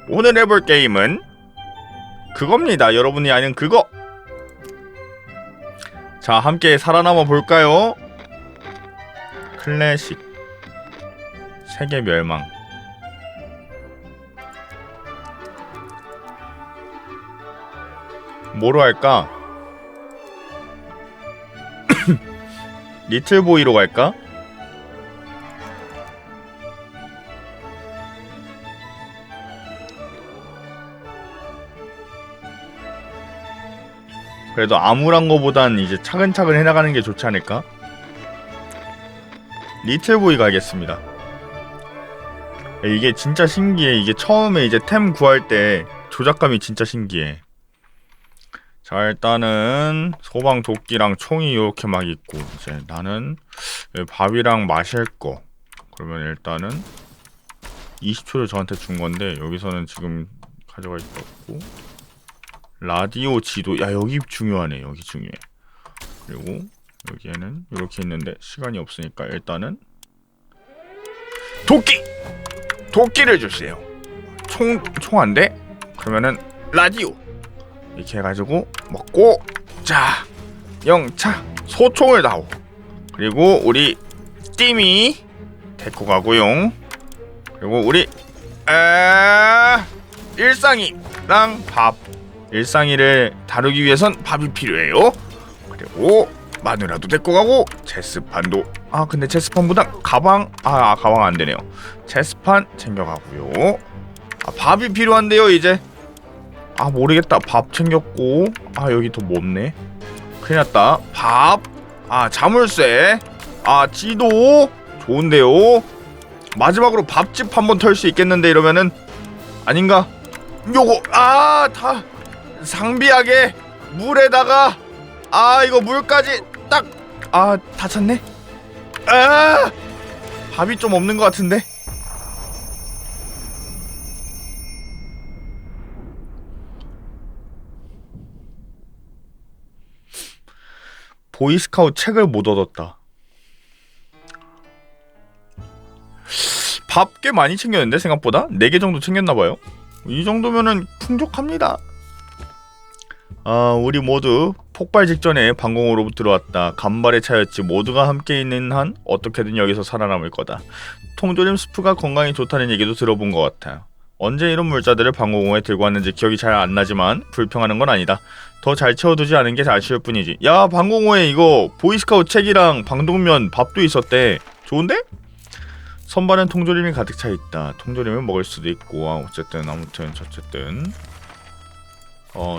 오늘 해볼 게임은 그겁니다. 여러분이 아는 그거. 자, 함께 살아남아 볼까요? 클래식 세계 멸망. 뭐로 할까? 리틀보이로 갈까? 그래도 암울한 거보단 이제 차근차근 해나가는 게 좋지 않을까? 리틀보이 가겠습니다. 이게 진짜 신기해. 이게 처음에 이제 템 구할 때 조작감이 진짜 신기해. 자, 일단은 소방 도끼랑 총이 이렇게 막 있고, 이제 나는 밥이랑 마실 거. 그러면 일단은 20초를 저한테 준 건데 여기서는 지금 가져가 있었고, 라디오 지도. 야, 여기 중요하네. 여기 중요해. 그리고 여기에는 이렇게 있는데 시간이 없으니까 일단은 도끼를 주세요. 총 안 돼? 그러면은 라디오 이렇게 해가지고 먹고, 자, 영차 소총을 다오. 그리고 우리 띠미 데리고 가고용. 그리고 우리 일상이랑 밥. 일상이를 다루기 위해선 밥이 필요해요. 그리고 마누라도 데리고 가고, 체스판도. 근데 체스판보다 가방. 가방 안 되네요. 체스판 챙겨가고요. 밥이 필요한데요. 이제 모르겠다. 밥 챙겼고, 여기 더 뭐 없네. 큰일 났다. 밥. 자물쇠. 지도. 좋은데요. 마지막으로 밥집 한번 털 수 있겠는데, 이러면은. 아닌가? 요거 다 상비하게 물에다가 이거 물까지 딱 다 찼네. 밥이 좀 없는 것 같은데. 보이스카우트 책을 못 얻었다. 밥 꽤 많이 챙겼는데 생각보다 4개 정도 챙겼나봐요. 이 정도면은 풍족합니다. 우리 모두 폭발 직전에 방공으로 들어왔다. 간발의 차였지. 모두가 함께 있는 한 어떻게든 여기서 살아남을 거다. 통조림 스프가 건강에 좋다는 얘기도 들어본 것 같아요. 언제 이런 물자들을 방공호에 들고 왔는지 기억이 잘 안 나지만 불평하는 건 아니다. 더 잘 채워두지 않은 게 아쉬울 뿐이지. 야, 방공호에 이거 보이스카우트 책이랑 방독면 밥도 있었대. 좋은데? 선반은 통조림이 가득 차 있다. 통조림을 먹을 수도 있고, 어쨌든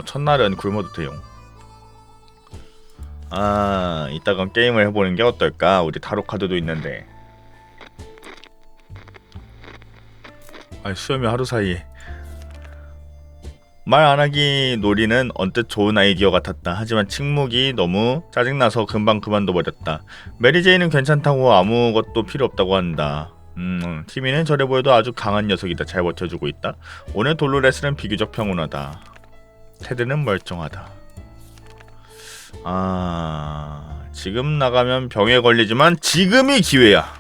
첫날은 굶어도 돼요. 이따가 게임을 해보는 게 어떨까? 우리 타로 카드도 있는데. 수염이 하루 사이에. 말 안하기 놀이는 언뜻 좋은 아이디어 같았다. 하지만 침묵이 너무 짜증나서 금방 그만둬버렸다. 메리제이는 괜찮다고 아무것도 필요 없다고 한다. 티미는 저래 보여도 아주 강한 녀석이다. 잘 버텨주고 있다. 오늘 돌로레스는 비교적 평온하다. 테드는 멀쩡하다. 지금 나가면 병에 걸리지만 지금이 기회야.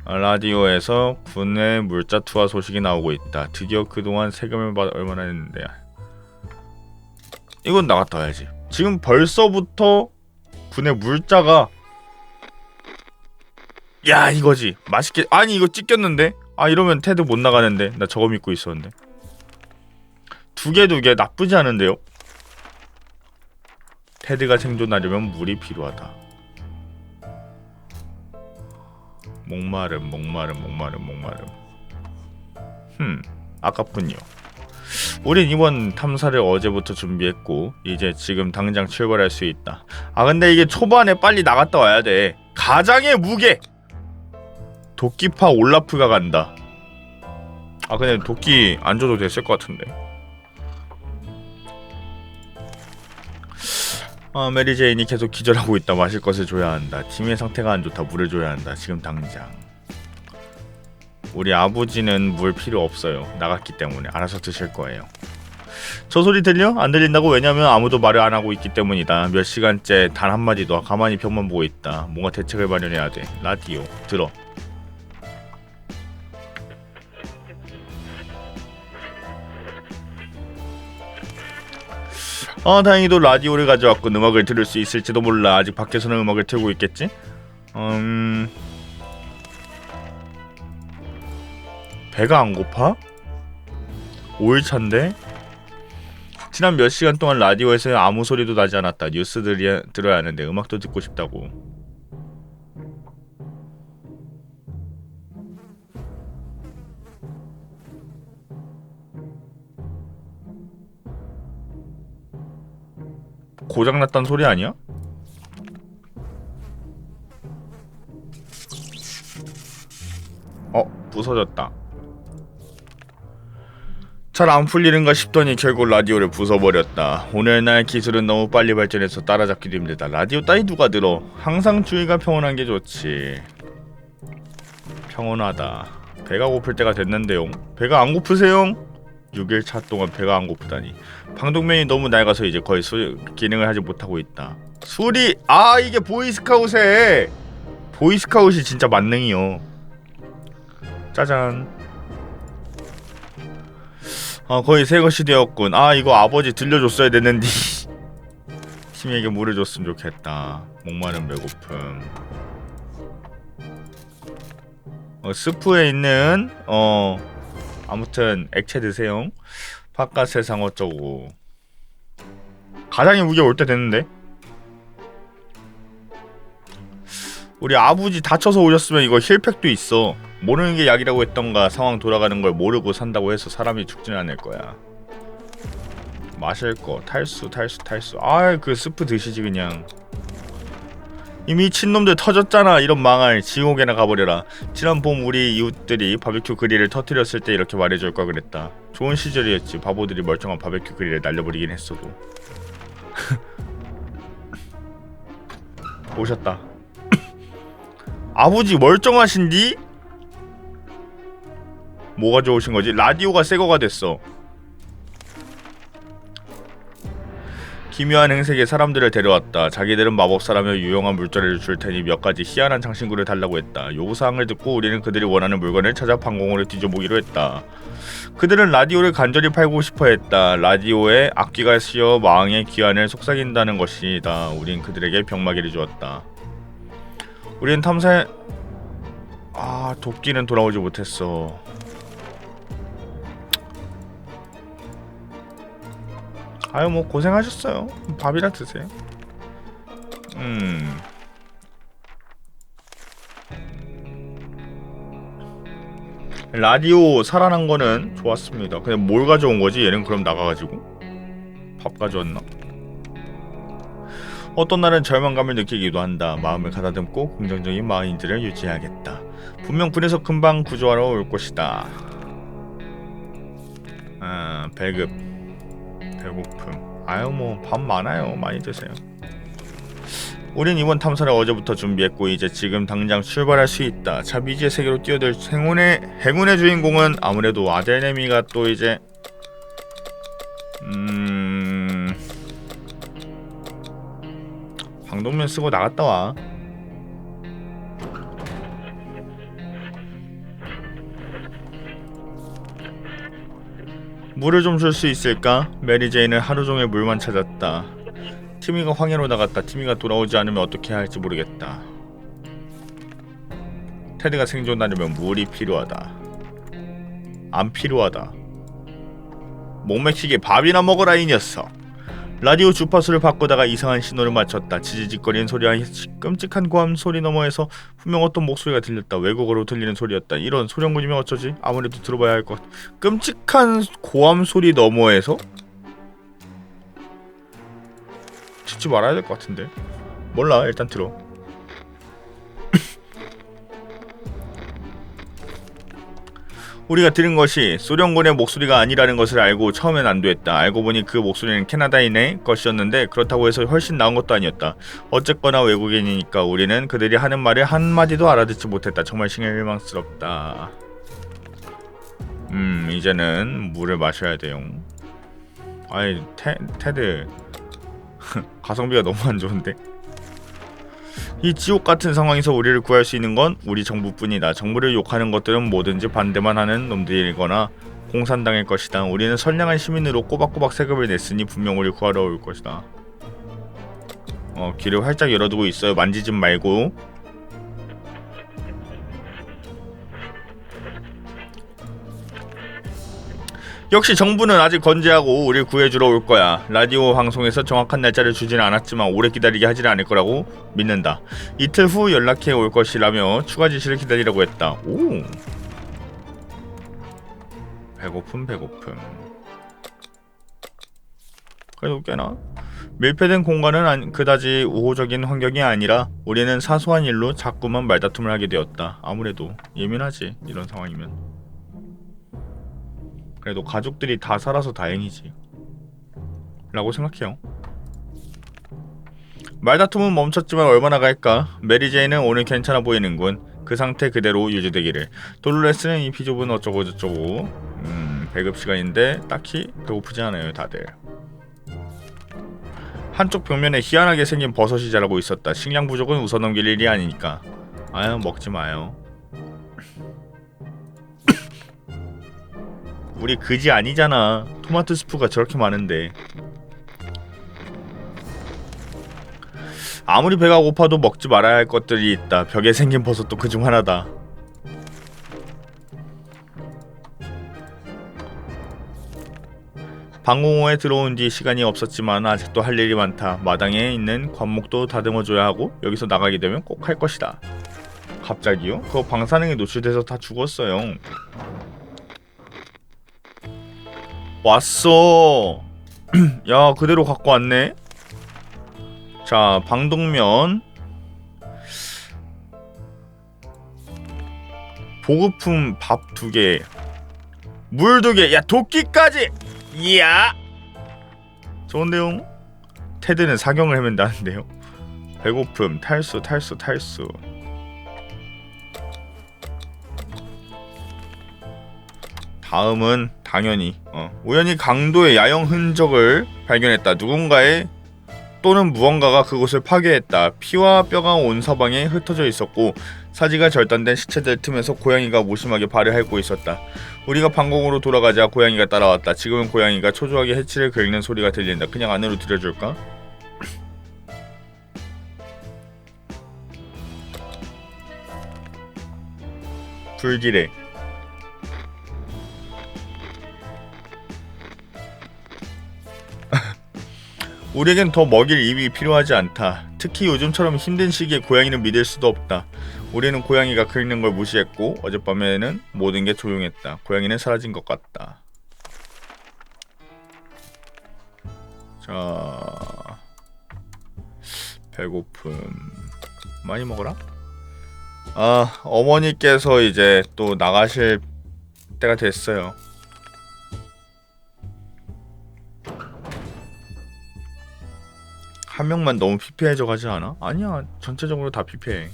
라디오에서 군의 물자 투하 소식이 나오고 있다. 드디어 그동안 세금을 얼마나 했는데. 이건 나갔다 와야지. 지금 벌써부터 군의 물자가. 야, 이거지. 맛있게. 아니, 이거 찢겼는데. 이러면 테드 못 나가는데. 나 저거 믿고 있었는데. 두 개 나쁘지 않은데요. 테드가 생존하려면 물이 필요하다. 목마름. 아깝군요. 우린 이번 탐사를 어제부터 준비했고 이제 지금 당장 출발할 수 있다. 근데 이게 초반에 빨리 나갔다 와야 돼. 가장의 무게. 도끼파 올라프가 간다. 근데 도끼 안 줘도 됐을 것 같은데. 메리제인이 계속 기절하고 있다. 마실 것을 줘야 한다. 팀의 상태가 안 좋다. 물을 줘야 한다. 지금 당장. 우리 아버지는 물 필요 없어요. 나갔기 때문에 알아서 드실 거예요. 저 소리 들려? 안 들린다고? 왜냐면 아무도 말을 안 하고 있기 때문이다. 몇 시간째 단 한마디도. 가만히 벽만 보고 있다. 뭔가 대책을 마련해야 돼. 라디오 들어. 다행히도 라디오를 가져왔고 음악을 들을 수 있을지도 몰라. 아직 밖에서는 음악을 틀고 있겠지? 배가 안 고파? 5일차인데? 지난 몇 시간 동안 라디오에서 아무 소리도 나지 않았다. 뉴스 들어야 하는데 음악도 듣고 싶다고. 고장났단 소리 아니야? 부서졌다. 잘 안 풀리는가 싶더니 결국 라디오를 부숴버렸다. 오늘날 기술은 너무 빨리 발전해서 따라잡기도 힘들다. 라디오 따위 누가 들어. 항상 주위가 평온한 게 좋지. 평온하다. 배가 고플 때가 됐는데요. 배가 안 고프세요? 6일차 동안 배가 안 고프다니. 방독면이 너무 낡아서 이제 거의 기능을 하지 못하고 있다. 수리! 이게 보이스카웃에! 보이스카웃이 진짜 만능이요. 짜잔. 거의 새것이 되었군. 이거 아버지 들려줬어야 됐는데. 팀에게 물을 줬으면 좋겠다. 목마른 배고픔. 스프에 있는 아무튼 액체 드세요. 바깥 세상 어쩌고. 가장의 무게 올 때 됐는데. 우리 아버지 다쳐서 오셨으면 이거 힐팩도 있어. 모르는 게 약이라고 했던가. 상황 돌아가는 걸 모르고 산다고 해서 사람이 죽지는 않을 거야. 마실 거 탈수. 그 스프 드시지 그냥. 이 미친놈들 터졌잖아. 이런 망할. 지옥에나 가버려라. 지난 봄 우리 이웃들이 바베큐 그릴을 터뜨렸을 때 이렇게 말해줄 걸 그랬다. 좋은 시절이었지. 바보들이 멀쩡한 바베큐 그릴을 날려버리긴 했어도. 오셨다. 아버지 멀쩡하신디? 뭐가 좋으신거지? 라디오가 새거가 됐어. 기묘한 행색의 사람들을 데려왔다. 자기들은 마법사라며 유용한 물자를 줄 테니 몇 가지 희한한 장신구를 달라고 했다. 요구사항을 듣고 우리는 그들이 원하는 물건을 찾아 방공호를 뒤져보기로 했다. 그들은 라디오를 간절히 팔고 싶어 했다. 라디오에 악귀가 씌어 마왕의 귀환을 속삭인다는 것이다. 우린 그들에게 병마개를 주었다. 우린 탐사에... 도끼는 돌아오지 못했어. 뭐 고생하셨어요. 밥이나 드세요. 라디오 살아난 거는 좋았습니다. 그냥 뭘 가져온 거지? 얘는 그럼 나가가지고 밥 가져왔나? 어떤 날은 절망감을 느끼기도 한다. 마음을 가다듬고 긍정적인 마인드를 유지해야겠다. 분명 군에서 금방 구조하러 올 것이다. 배급, 배고픔. 뭐 밥 많아요. 많이 드세요. 우린 이번 탐사를 어제부터 준비했고 이제 지금 당장 출발할 수 있다. 자, 미지의 세계로 뛰어들 행운의 주인공은 아무래도 아델네미가 또 이제 방독면 쓰고 나갔다 와. 물을 좀 줄 수 있을까? 메리제이는 하루 종일 물만 찾았다. 티미가 황해로 나갔다. 티미가 돌아오지 않으면 어떻게 해야 할지 모르겠다. 테드가 생존하려면 물이 필요하다. 안 필요하다. 목 맥히게 밥이나 먹어라 이 녀석. 라디오 주파수를 바꾸다가 이상한 신호를 맞췄다. 지지직거리는 소리와 끔찍한 고함 소리 너머에서 분명 어떤 목소리가 들렸다. 외국어로 들리는 소리였다. 이런 소령군이면 어쩌지? 아무래도 들어봐야 할 것. 끔찍한 고함 소리 너머에서? 듣지 말아야 될 것 같은데. 몰라. 일단 들어. 우리가 들은 것이 소련군의 목소리가 아니라는 것을 알고 처음엔 안도했다. 알고 보니 그 목소리는 캐나다인의 것이었는데 그렇다고 해서 훨씬 나은 것도 아니었다. 어쨌거나 외국인이니까 우리는 그들이 하는 말을 한마디도 알아듣지 못했다. 정말 실망스럽다. 이제는 물을 마셔야 돼요. 아이 테드 가성비가 너무 안 좋은데. 이 지옥 같은 상황에서 우리를 구할 수 있는 건 우리 정부뿐이다. 정부를 욕하는 것들은 뭐든지 반대만 하는 놈들이거나 공산당일 것이다. 우리는 선량한 시민으로 꼬박꼬박 세금을 냈으니 분명 우리 구하러 올 것이다. 길을 활짝 열어두고 있어요. 만지지 말고. 역시 정부는 아직 건재하고 우릴 구해주러 올 거야. 라디오 방송에서 정확한 날짜를 주지는 않았지만 오래 기다리게 하지는 않을 거라고 믿는다. 이틀 후 연락해 올 것이라며 추가 지시를 기다리라고 했다. 오. 배고픔. 그래도 꽤나 밀폐된 공간은 그다지 우호적인 환경이 아니라 우리는 사소한 일로 자꾸만 말다툼을 하게 되었다. 아무래도 예민하지, 이런 상황이면. 그래도 가족들이 다 살아서 다행이지 라고 생각해요. 말다툼은 멈췄지만 얼마나 갈까? 메리제이는 오늘 괜찮아 보이는군. 그 상태 그대로 유지되기를. 돌로레스는 이 피조분 어쩌고저쩌고. 배급시간인데 딱히 배고프지 않아요 다들. 한쪽 벽면에 희한하게 생긴 버섯이 자라고 있었다. 식량 부족은 웃어넘길 일이 아니니까. 아유, 먹지 마요. 우리 그지 아니잖아. 토마토 스프가 저렇게 많은데. 아무리 배가 고파도 먹지 말아야 할 것들이 있다. 벽에 생긴 버섯도 그중 하나다. 방공호에 들어온 뒤 시간이 없었지만 아직도 할 일이 많다. 마당에 있는 관목도 다듬어줘야 하고 여기서 나가게 되면 꼭 할 것이다. 갑자기요? 그거 방사능에 노출돼서 다 죽었어요. 왔어. 야, 그대로 갖고 왔네. 자, 방독면, 보급품 밥 2개, 물 2개, 야, 도끼까지. 이야, 좋은데요? 테드는 사경을 헤맨다는데요. 배고픔, 탈수. 다음은 당연히 우연히 강도의 야영 흔적을 발견했다. 누군가의 또는 무언가가 그곳을 파괴했다. 피와 뼈가 온 사방에 흩어져 있었고 사지가 절단된 시체들 틈에서 고양이가 무심하게 발을 핥고 있었다. 우리가 방공으로 돌아가자 고양이가 따라왔다. 지금은 고양이가 초조하게 해치를 긁는 소리가 들린다. 그냥 안으로 들여줄까? 불길해. 우리에겐 더 먹일 입이 필요하지 않다. 특히 요즘처럼 힘든 시기에 고양이는 믿을 수도 없다. 우리는 고양이가 긁는 걸 무시했고 어젯밤에는 모든 게 조용했다. 고양이는 사라진 것 같다. 자, 배고픔 많이 먹어라. 아, 어머니께서 이제 또 나가실 때가 됐어요. 한 명만 너무 피폐해져 가지 않아? 아니야, 전체적으로 다 피폐해.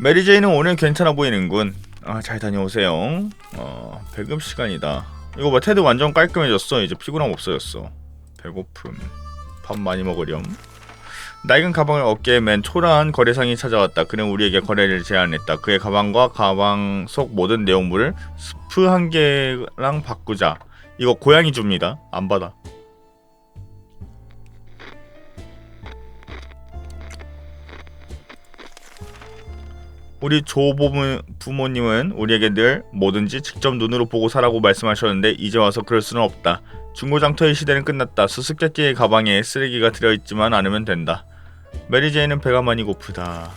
메리제이는 오늘 괜찮아 보이는군. 아, 잘 다녀오세요. 배급 시간이다. 이거 봐, 테드 완전 깔끔해졌어. 이제 피곤함 없어졌어. 배고픔, 밥 많이 먹으렴. 낡은 가방을 어깨에 맨 초라한 거래상이 찾아왔다. 그는 우리에게 거래를 제안했다. 그의 가방과 가방 속 모든 내용물을 스프 1개랑 바꾸자. 이거 고양이 줍니다. 안 받아. 우리 조 부모님은 우리에게 늘 뭐든지 직접 눈으로 보고 사라고 말씀하셨는데 이제 와서 그럴 수는 없다. 중고장터의 시대는 끝났다. 수수께끼의 가방에 쓰레기가 들어있지만 않으면 된다. 메리제이는 배가 많이 고프다.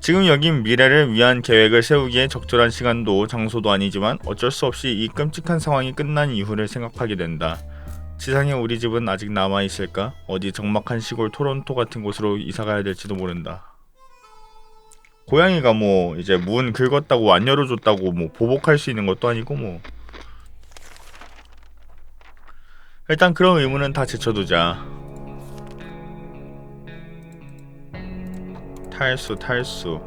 지금 여긴 미래를 위한 계획을 세우기에 적절한 시간도 장소도 아니지만 어쩔 수 없이 이 끔찍한 상황이 끝난 이후를 생각하게 된다. 지상에 우리 집은 아직 남아있을까? 어디 적막한 시골 토론토 같은 곳으로 이사가야 될지도 모른다. 고양이가 뭐 이제 문 긁었다고 안 열어줬다고 뭐 보복할 수 있는 것도 아니고 뭐. 일단 그런 의문은 다 제쳐두자. 탈수.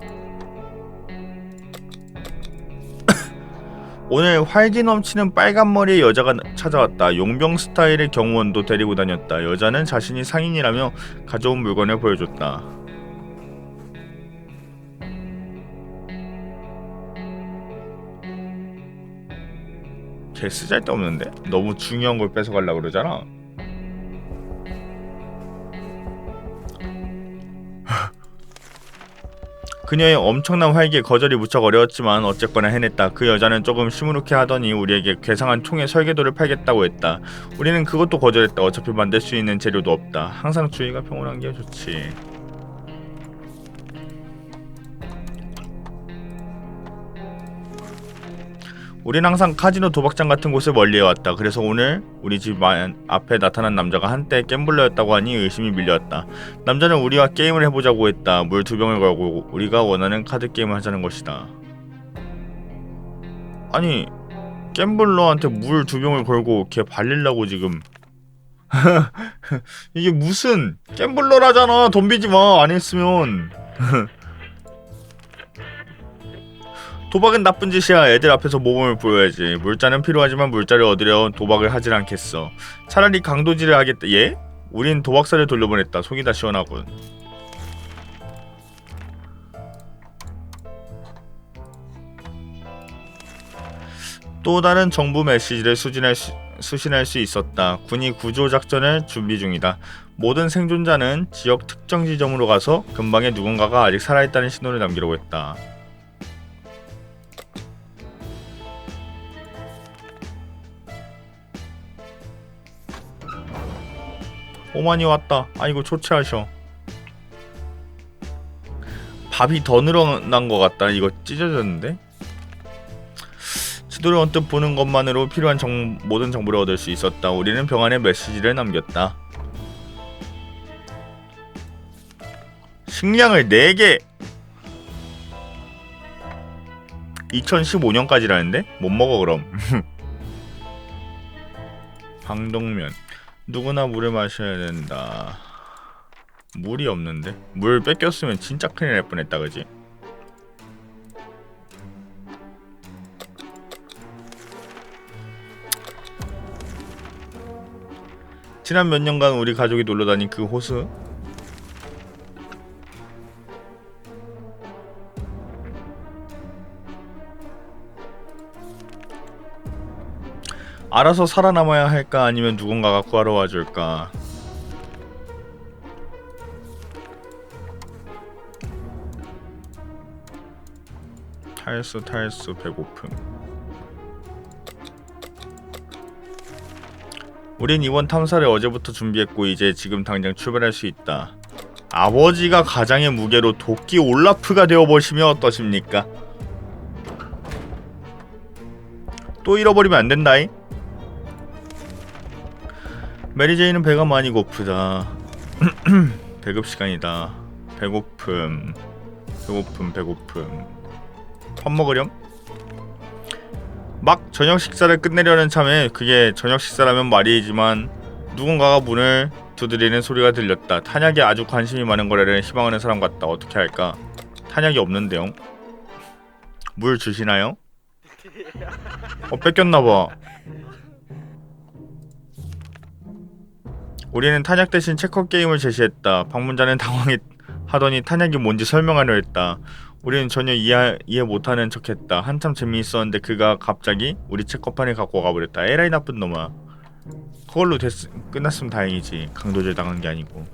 오늘 활기 넘치는 빨간 머리의 여자가 찾아왔다. 용병 스타일의 경호원도 데리고 다녔다. 여자는 자신이 상인이라며 가져온 물건을 보여줬다. 걔 쓰잘데없는데? 너무 중요한 걸 뺏어가려고 그러잖아. 그녀의 엄청난 활기에 거절이 무척 어려웠지만 어쨌거나 해냈다. 그 여자는 조금 시무룩해 하더니 우리에게 괴상한 총의 설계도를 팔겠다고 했다. 우리는 그것도 거절했다. 어차피 만들 수 있는 재료도 없다. 항상 주위가 평온한 게 좋지. 우린 항상 카지노 도박장 같은 곳을 멀리해왔다. 그래서 오늘 우리 집 앞에 나타난 남자가 한때 갬블러였다고 하니 의심이 밀려왔다. 남자는 우리와 게임을 해보자고 했다. 물 2병을 걸고 우리가 원하는 카드 게임을 하자는 것이다. 아니 갬블러한테 물 2병을 걸고 걔 발리려고 지금 이게 무슨 갬블러라잖아. 돈 비지마. 안 했으면 도박은 나쁜 짓이야. 애들 앞에서 모범을 보여야지. 물자는 필요하지만 물자를 얻으려 도박을 하질 않겠어. 차라리 강도질을 하겠다. 예? 우린 도박사를 돌려보냈다. 속이 다 시원하군. 또 다른 정부 메시지를 수신할 수 있었다. 군이 구조작전을 준비 중이다. 모든 생존자는 지역 특정 지점으로 가서 근방에 누군가가 아직 살아있다는 신호를 남기라고 했다. 오만이 왔다. 아이고 초췌하셔. 밥이 더 늘어난 것 같다. 이거 찢어졌는데? 지도를 언뜻 보는 것만으로 필요한 모든 정보를 얻을 수 있었다. 우리는 병안에 메시지를 남겼다. 식량을 4개! 2015년까지라는데? 못 먹어 그럼. 방독면. 누구나 물을 마셔야 된다. 물이 없는데? 물 뺏겼으면 진짜 큰일 날 뻔했다 그지? 지난 몇 년간 우리 가족이 놀러다닌 그 호수? 알아서 살아남아야 할까 아니면 누군가가 구하러 와줄까? 탈수 배고픔. 우린 이번 탐사를 어제부터 준비했고 이제 지금 당장 출발할 수 있다. 아버지가 가장의 무게로 도끼 올라프가 되어보시면 어떠십니까? 또 잃어버리면 안 된다잉? 메리제이는 배가 많이 고프다. 배급 시간이다. 배고픔. 밥 먹으렴? 막 저녁 식사를 끝내려는 참에 그게 저녁 식사라면 말이지만 누군가가 문을 두드리는 소리가 들렸다. 탄약에 아주 관심이 많은 거래를 희망하는 사람 같다. 어떻게 할까? 탄약이 없는데요? 물 주시나요? 뺏겼나봐. 우리는 탄약 대신 체커 게임을 제시했다. 방문자는 당황하더니 탄약이 뭔지 설명하려 했다. 우리는 전혀 이해 못하는 척했다. 한참 재미있었는데 그가 갑자기 우리 체커판을 갖고 가버렸다. 에라이 나쁜 놈아. 그걸로 끝났으면 다행이지. 강도질 당한 게 아니고.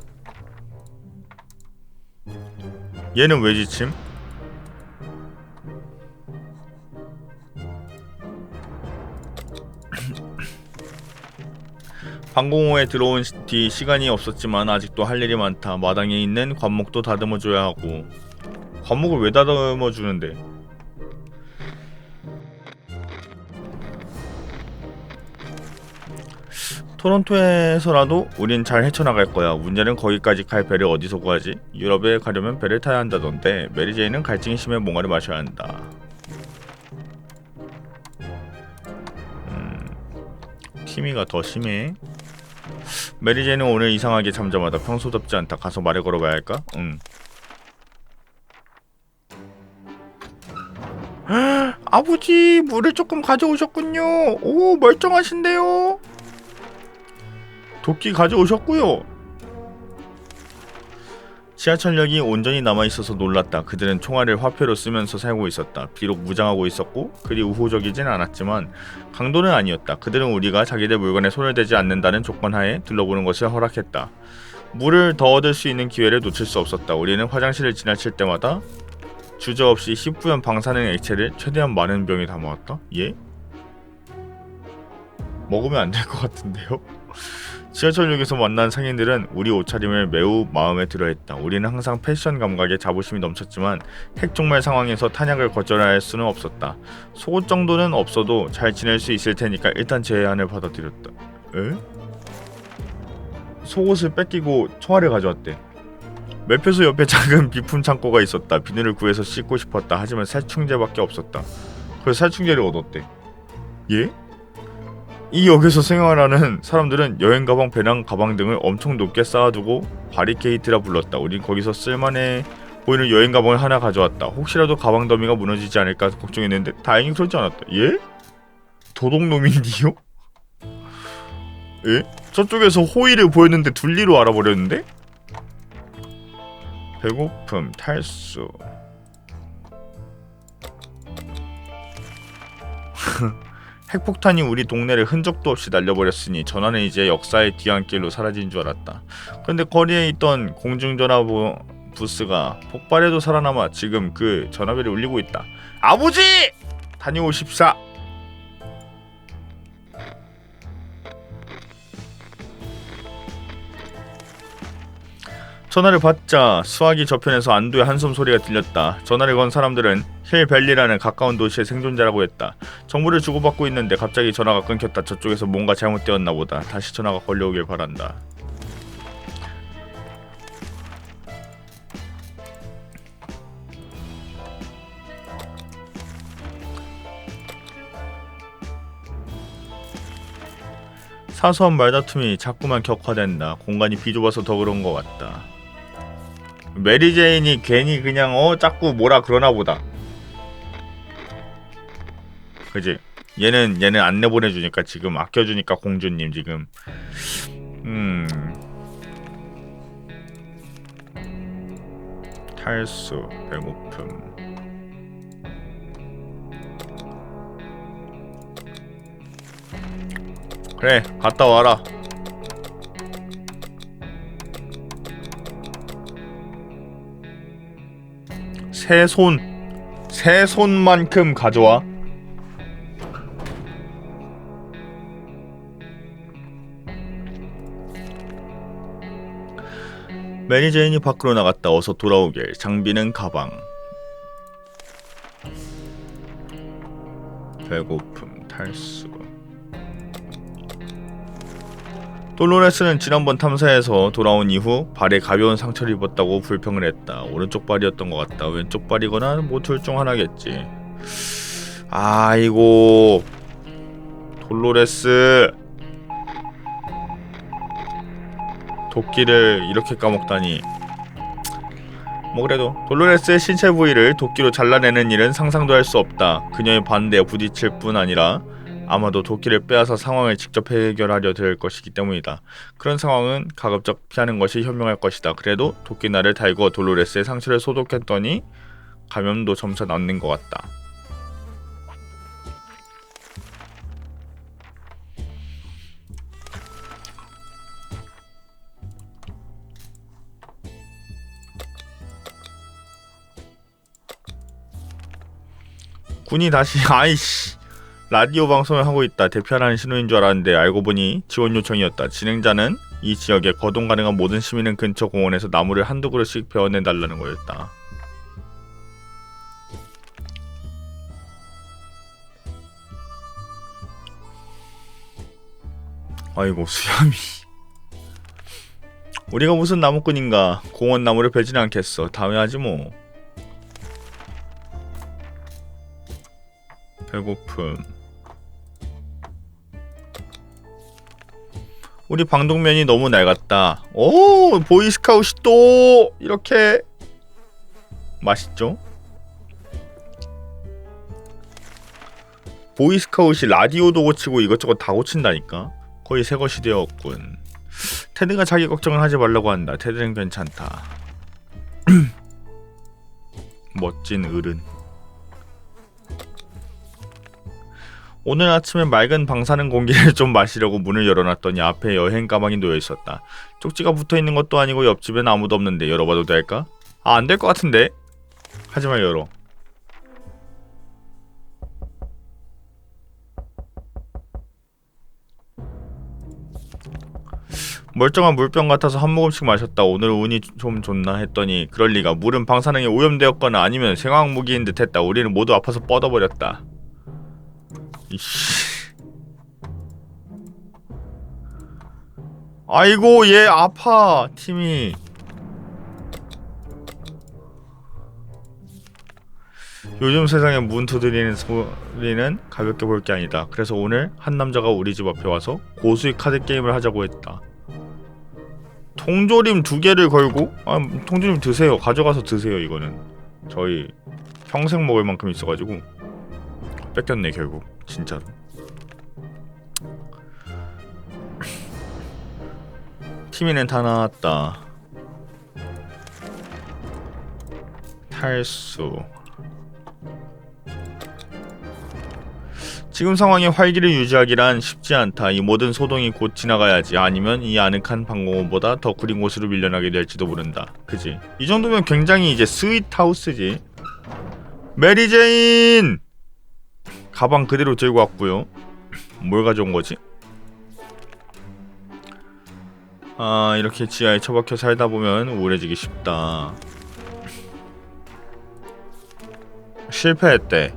얘는 왜 지침? 방공호에 들어온 뒤 시간이 없었지만 아직도 할 일이 많다. 마당에 있는 관목도 다듬어줘야 하고. 관목을 왜 다듬어주는데? 토론토에서라도 우린 잘 헤쳐나갈 거야. 문제는 거기까지 갈 배를 어디서 구하지? 유럽에 가려면 배를 타야 한다던데 메리제이는 갈증이 심해 뭔가를 마셔야 한다. 티미가 더 심해. 메리제이는 오늘 이상하게 잠잠하다. 평소답지 않다. 가서 말을 걸어봐야 할까? 응. 아버지, 물을 조금 가져오셨군요. 오, 멀쩡하신데요. 도끼 가져오셨고요. 지하철역이 온전히 남아있어서 놀랐다. 그들은 총알을 화폐로 쓰면서 살고 있었다. 비록 무장하고 있었고 그리 우호적이진 않았지만 강도는 아니었다. 그들은 우리가 자기들 물건에 손을 대지 않는다는 조건하에 둘러보는 것을 허락했다. 물을 더 얻을 수 있는 기회를 놓칠 수 없었다. 우리는 화장실을 지나칠 때마다 주저없이 희뿌연 방사능 액체를 최대한 많은 병에 담아왔다. 예? 먹으면 안 될 것 같은데요? 지하철역에서 만난 상인들은 우리 옷차림을 매우 마음에 들어했다. 우리는 항상 패션 감각에 자부심이 넘쳤지만 핵종말 상황에서 탄약을 거절할 수는 없었다. 속옷 정도는 없어도 잘 지낼 수 있을 테니까 일단 제안을 받아들였다. 에? 속옷을 뺏기고 총알을 가져왔대. 매표소 옆에 작은 비품 창고가 있었다. 비늘을 구해서 씻고 싶었다. 하지만 살충제밖에 없었다. 그래서 살충제를 얻었대. 예? 이 역에서 생활하는 사람들은 여행 가방, 배낭 가방 등을 엄청 높게 쌓아두고 바리케이트라 불렀다. 우린 거기서 쓸만해 보이는 여행 가방을 하나 가져왔다. 혹시라도 가방 더미가 무너지지 않을까 걱정했는데 다행히 그러지 않았다. 예? 도둑놈인디요? 예? 저쪽에서 호의를 보였는데 둘리로 알아버렸는데? 배고픔, 탈수. 핵폭탄이 우리 동네를 흔적도 없이 날려버렸으니 전화는 이제 역사의 뒤안길로 사라진 줄 알았다. 그런데 거리에 있던 공중전화 부스가 폭발해도 살아남아 지금 그 전화벨이 울리고 있다. 아버지! 다녀오십사! 전화를 받자 수화기 저편에서 안도의 한숨 소리가 들렸다. 전화를 건 사람들은 힐밸리라는 가까운 도시의 생존자라고 했다. 정보를 주고받고 있는데 갑자기 전화가 끊겼다. 저쪽에서 뭔가 잘못되었나 보다. 다시 전화가 걸려오길 바란다. 사소한 말다툼이 자꾸만 격화된다. 공간이 비좁아서 더 그런 것 같다. 메리제인이 괜히 그냥 자꾸 뭐라 그러나 보다. 그지? 얘는 안 내보내주니까 지금 아껴주니까 공주님 지금 탈수, 배고픔. 그래, 갔다 와라. 새 손만큼 가져와. 매니제인이 밖으로 나갔다. 어서 돌아오길. 장비는 가방. 배고픔, 탈수. 돌로레스는 지난번 탐사에서 돌아온 이후 발에 가벼운 상처를 입었다고 불평을 했다. 오른쪽 발이었던 것 같다. 왼쪽 발이거나 뭐 둘 중 하나겠지. 아이고 돌로레스 도끼를 이렇게 까먹다니. 뭐 그래도 돌로레스의 신체 부위를 도끼로 잘라내는 일은 상상도 할 수 없다. 그녀의 반대에 부딪힐 뿐 아니라 아마도 도끼를 빼앗아 상황을 직접 해결하려 들 것이기 때문이다. 그런 상황은 가급적 피하는 것이 현명할 것이다. 그래도 도끼날을 달고 돌로레스의 상처를 소독했더니 감염도 점차 낫는 것 같다. 군이 다시 아이씨 라디오 방송을 하고 있다. 대피하라는 신호인 줄 알았는데 알고 보니 지원 요청이었다. 진행자는 이 지역에 거동 가능한 모든 시민은 근처 공원에서 나무를 한두 그루씩 베어내달라는 거였다. 아이고 수염이. 우리가 무슨 나무꾼인가. 공원 나무를 베지는 않겠어. 다음에 하지 뭐. 배고픔. 우리 방독면이 너무 낡았다. 오, 보이스카웃이 또 이렇게 맛있죠? 보이스카웃이 라디오도 고치고 이것저것 다 고친다니까. 거의 새것이 되었군. 테드가 자기 걱정을 하지 말라고 한다. 테드는 괜찮다. 멋진 어른. 오늘 아침에 맑은 방사능 공기를 좀 마시려고 문을 열어놨더니 앞에 여행 가방이 놓여있었다. 쪽지가 붙어있는 것도 아니고 옆집엔 아무도 없는데 열어봐도 될까? 아, 안 될 것 같은데? 하지만 열어. 멀쩡한 물병 같아서 한 모금씩 마셨다. 오늘 운이 좀 좋나 했더니 그럴 리가. 물은 방사능에 오염되었거나 아니면 생화학무기인 듯했다. 우리는 모두 아파서 뻗어버렸다. 이씨. 아이고 얘 아파. 팀이. 요즘 세상에 문 두드리는 소리는 가볍게 볼 게 아니다. 그래서 오늘 한 남자가 우리 집 앞에 와서 고수익 카드 게임을 하자고 했다. 통조림 2개를 걸고? 아, 통조림 드세요. 가져가서 드세요. 이거는 저희 평생 먹을 만큼 있어가지고 뺏겼네 결국. 진짜로. 티미는 다 나왔다. 탈수. 지금 상황에 활기를 유지하기란 쉽지 않다. 이 모든 소동이 곧 지나가야지. 아니면 이 아늑한 방공호보다 더 구린 곳으로 밀려나게 될지도 모른다. 그지? 이 정도면 굉장히 이제 스윗하우스지. 메리제인! 가방 그대로 들고 왔고요. 뭘 가져온 거지? 아, 이렇게 지하에 처박혀 살다 보면 우울해지기 쉽다. 실패했대.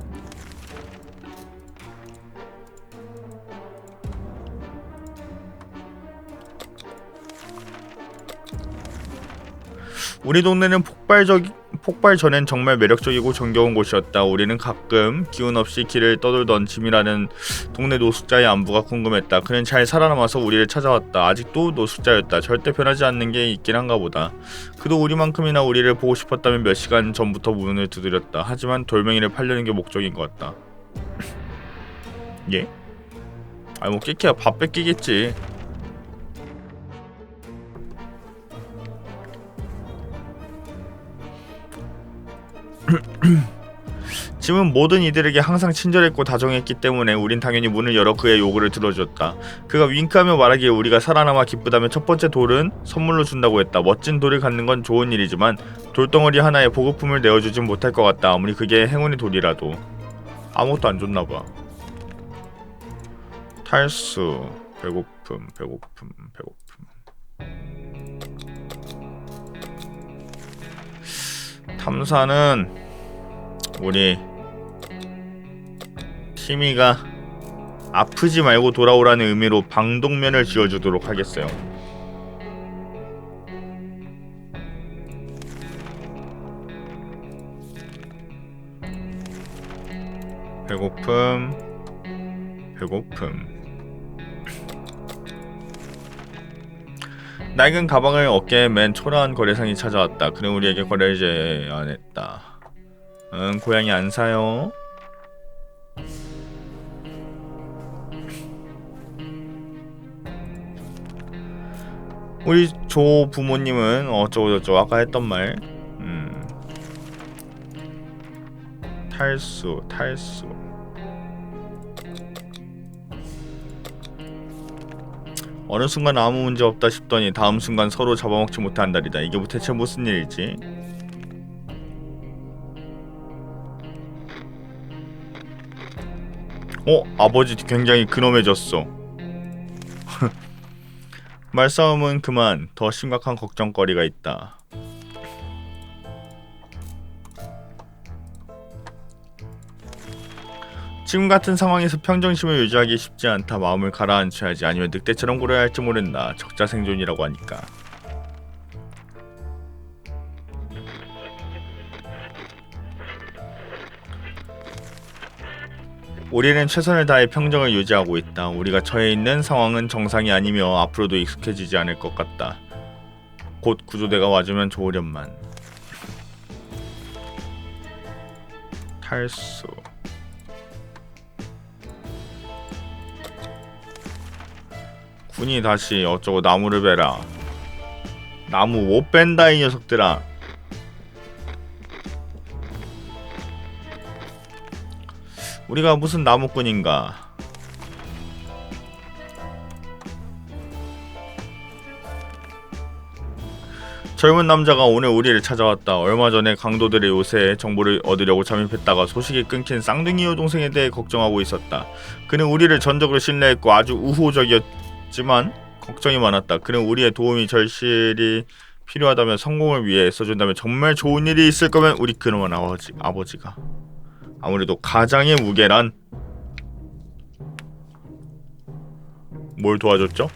우리 동네는 폭발 전엔 정말 매력적이고 정겨운 곳이었다. 우리는 가끔 기운 없이 길을 떠돌던 짐이라는 동네 노숙자의 안부가 궁금했다. 그는 잘 살아남아서 우리를 찾아왔다. 아직도 노숙자였다. 절대 변하지 않는 게 있긴 한가 보다. 그도 우리만큼이나 우리를 보고 싶었다면 몇 시간 전부터 문을 두드렸다. 하지만 돌멩이를 팔려는 게 목적인 것 같다. 예? 아니 뭐 깨끼야 밥 뺏기겠지. 짐은 모든 이들에게 항상 친절했고 다정했기 때문에 우린 당연히 문을 열어 그의 요구를 들어주었다. 그가 윙크하며 말하기에 우리가 살아남아 기쁘다면 첫 번째 돌은 선물로 준다고 했다. 멋진 돌을 갖는 건 좋은 일이지만 돌덩어리 하나에 보급품을 내어주진 못할 것 같다. 아무리 그게 행운의 돌이라도. 아무것도 안 줬나봐. 탈수. 배고픔. 탐사는 우리 티미가 아프지 말고 돌아오라는 의미로 방독면을 지어주도록 하겠어요. 배고픔. 낡은 가방을 어깨에 맨 초라한 거래상이 찾아왔다. 그는 우리에게 거래를 제안했다. 응, 고양이 안 사요. 우리 조 부모님은 어쩌고저쩌고 아까 했던 말. 탈수. 어느 순간 아무 문제 없다 싶더니 다음 순간 서로 잡아먹지 못한다리다. 이게 대체 무슨 일이지? 아버지 굉장히 근엄해졌어. 말싸움은 그만. 더 심각한 걱정거리가 있다. 지금 같은 상황에서 평정심을 유지하기 쉽지 않다. 마음을 가라앉혀야지. 아니면 늑대처럼 굴어야 할지 모른다. 적자 생존이라고 하니까. 우리는 최선을 다해 평정을 유지하고 있다. 우리가 처해 있는 상황은 정상이 아니며 앞으로도 익숙해지지 않을 것 같다. 곧 구조대가 와주면 좋으련만. 탈수. 군이 다시 어쩌고 나무를 베라. 나무 못 뺀다 이 녀석들아. 우리가 무슨 나무꾼인가. 젊은 남자가 오늘 우리를 찾아왔다. 얼마 전에 강도들의 요새에 정보를 얻으려고 잠입했다가 소식이 끊긴 쌍둥이 여동생에 대해 걱정하고 있었다. 그는 우리를 전적으로 신뢰했고 아주 우호적이었지만 걱정이 많았다. 그는 우리의 도움이 절실히 필요하다면 성공을 위해 써준다면 정말 좋은 일이 있을 거면 우리 그놈의 아버지가 아무래도 가장의 무게란 뭘 도와줬죠?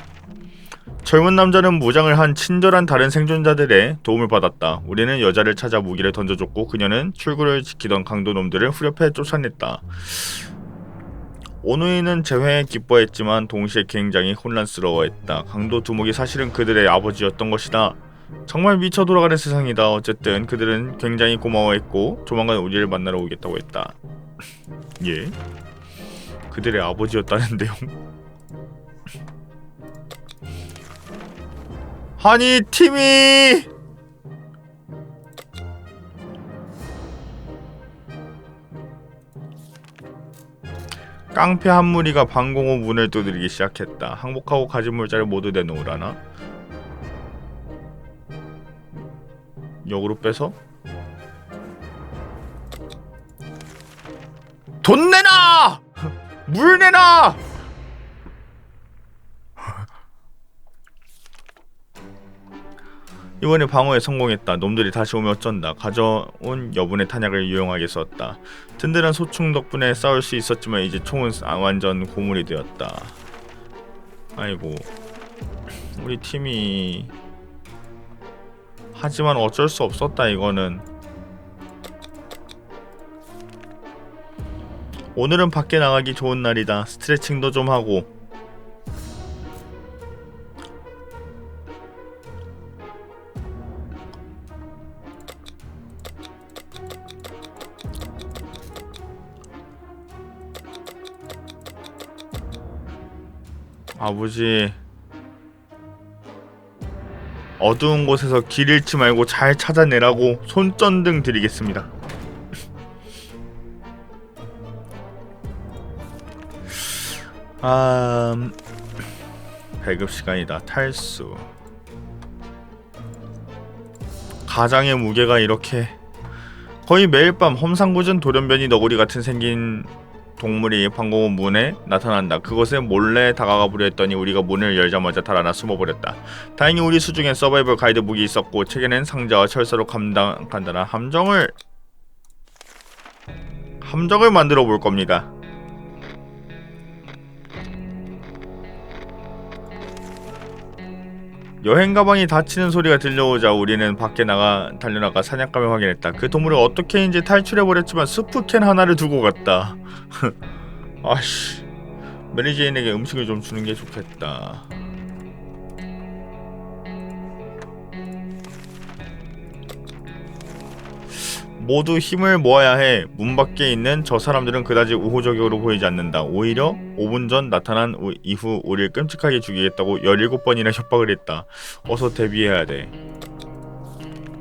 젊은 남자는 무장을 한 친절한 다른 생존자들의 도움을 받았다. 우리는 여자를 찾아 무기를 던져줬고 그녀는 출구를 지키던 강도놈들을 후려패 쫓아냈다. 오누이는 재회에 기뻐했지만 동시에 굉장히 혼란스러워했다. 강도 두목이 사실은 그들의 아버지였던 것이다. 정말 미쳐 돌아가는 세상이다. 어쨌든 그들은 굉장히 고마워했고 조만간 우리를 만나러 오겠다고 했다. 예? 그들의 아버지였다는데요. 아니 팀이 깡패 한 무리가 방공호 문을 두드리기 시작했다. 항복하고 가진 물자를 모두 내놓으라나? 역으로 빼서? 돈 내놔! 물 내놔! 이번에 방어에 성공했다. 놈들이 다시 오면 어쩐다. 가져온 여분의 탄약을 유용하게 썼다. 든든한 소총 덕분에 싸울 수 있었지만 이제 총은 완전 고물이 되었다. 아이고 우리 팀이 하지만 어쩔 수 없었다. 이거는 오늘은 밖에 나가기 좋은 날이다. 스트레칭도 좀 하고. 아버지 어두운 곳에서 길 잃지 말고 잘 찾아내라고 손전등 드리겠습니다. 배급 시간이다. 탈수. 가장의 무게가 이렇게 거의 매일 밤 험상궂은 돌연변이 너구리 같은 생긴 동물이 방공호 문에 나타난다. 그것에 몰래 다가가 보려 했더니 우리가 문을 열자마자 달아나 숨어버렸다. 다행히 우리 수중엔 서바이벌 가이드 북이 있었고 책에는 상자와 철사로 간단한 함정을 만들어 볼 겁니다. 여행 가방이 닫히는 소리가 들려오자 우리는 밖에 달려나가 사냥감을 확인했다. 그 동물을 어떻게인지 탈출해버렸지만 스프캔 하나를 두고 갔다. 아씨, 메리제인에게 음식을 좀 주는 게 좋겠다. 모두 힘을 모아야 해. 문 밖에 있는 저 사람들은 그다지 우호적으로 보이지 않는다. 오히려 5분 전 나타난 이후 우리를 끔찍하게 죽이겠다고 17번이나 협박을 했다. 어서 대비해야 돼.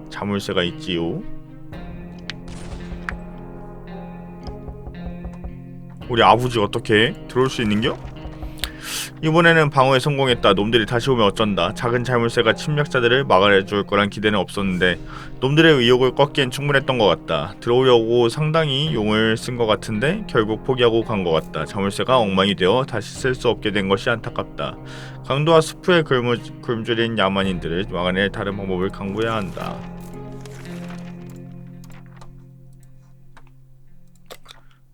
자물쇠가 있지요. 우리 아버지 어떻게 해? 들어올 수 있는겨? 이번에는 방어에 성공했다. 놈들이 다시 오면 어쩐다. 작은 자물쇠가 침략자들을 막아줄 거란 기대는 없었는데 놈들의 의욕을 꺾기엔 충분했던 것 같다. 들어오려고 상당히 용을 쓴 것 같은데 결국 포기하고 간 것 같다. 자물쇠가 엉망이 되어 다시 쓸 수 없게 된 것이 안타깝다. 강도와 숲에 굶주린 야만인들을 막아낼 다른 방법을 강구해야 한다.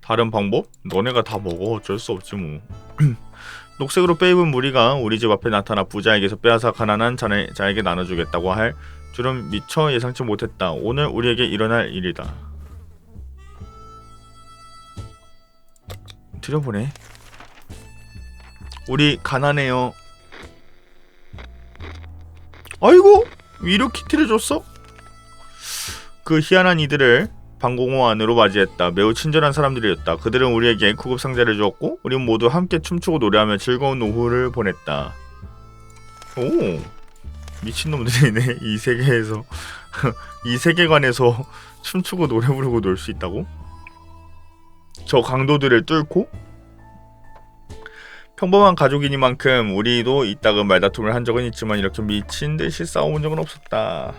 다른 방법? 너네가 다 먹어. 어쩔 수 없지 뭐. 녹색으로 빼입은 무리가 우리 집 앞에 나타나 부자에게서 빼앗아 가난한 자에게 나눠주겠다고 할 줄은 미처 예상치 못했다. 오늘 우리에게 일어날 일이다. 들여보내. 우리 가난해요. 아이고, 위로 키트를 줬어? 그 희한한 이들을 방공호 안으로 맞이했다. 매우 친절한 사람들이었다. 그들은 우리에게 구급 상자를 주었고 우리는 모두 함께 춤추고 노래하며 즐거운 오후를 보냈다. 오, 미친놈들이네. 이 세계에서 이 세계관에서 춤추고 노래 부르고 놀 수 있다고? 저 강도들을 뚫고? 평범한 가족이니만큼 우리도 이따금 말다툼을 한 적은 있지만 이렇게 미친듯이 싸워본 적은 없었다.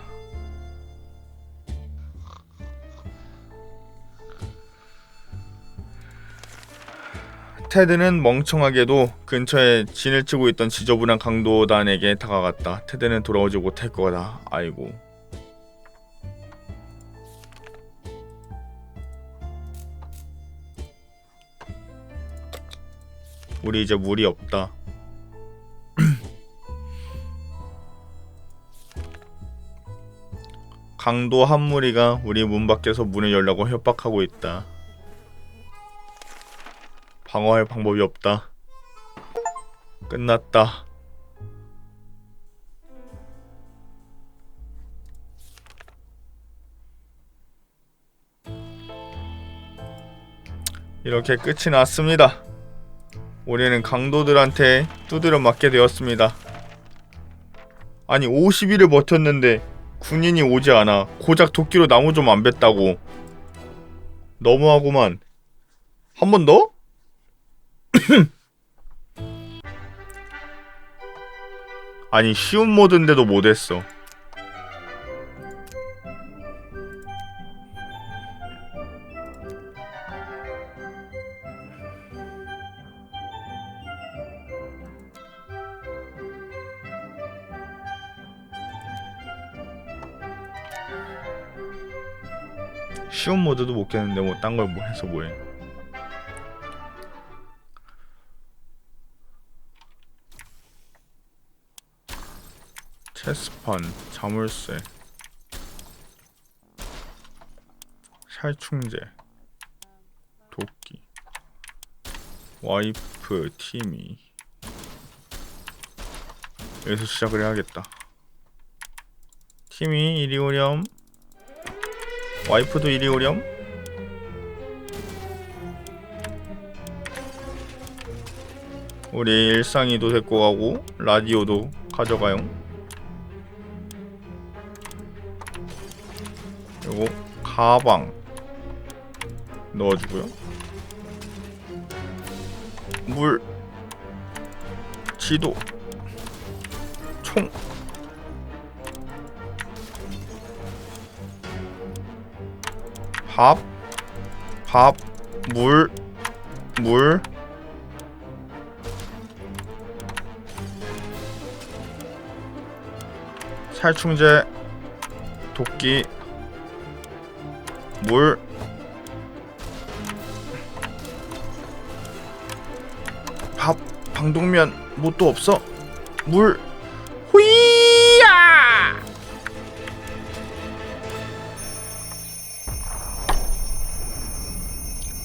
테드는 멍청하게도 근처에 진을 치고 있던 지저분한 강도단에게 다가갔다. 테드는 돌아오지 못할 거다. 아이고. 우리 이제 물이 없다. 강도 한 무리가 우리 문 밖에서 문을 열라고 협박하고 있다. 방어할 방법이 없다. 끝났다. 이렇게 끝이 났습니다. 우리는 강도들한테 두드려 맞게 되었습니다. 아니 50일을 버텼는데 군인이 오지 않아. 고작 도끼로 나무 좀 안 뱄다고. 너무하구만. 한 번 더? 아니 쉬운 모드인데도 못했어. 쉬운 모드도 못 깼는데 뭐 딴 걸 뭐 해서 뭐해. 체스판, 자물쇠, 살충제, 도끼, 와이프, 티미. 여기서 시작을 해야겠다. 티미 이리 오렴. 와이프도 이리 오렴. 우리 일상이도 데리고 가고 라디오도 가져가요. 그리고 가방 넣어주고요. 물, 지도, 총, 밥, 물, 살충제, 도끼, 물, 밥, 방독면, 뭐 또 없어? 물, 후이야!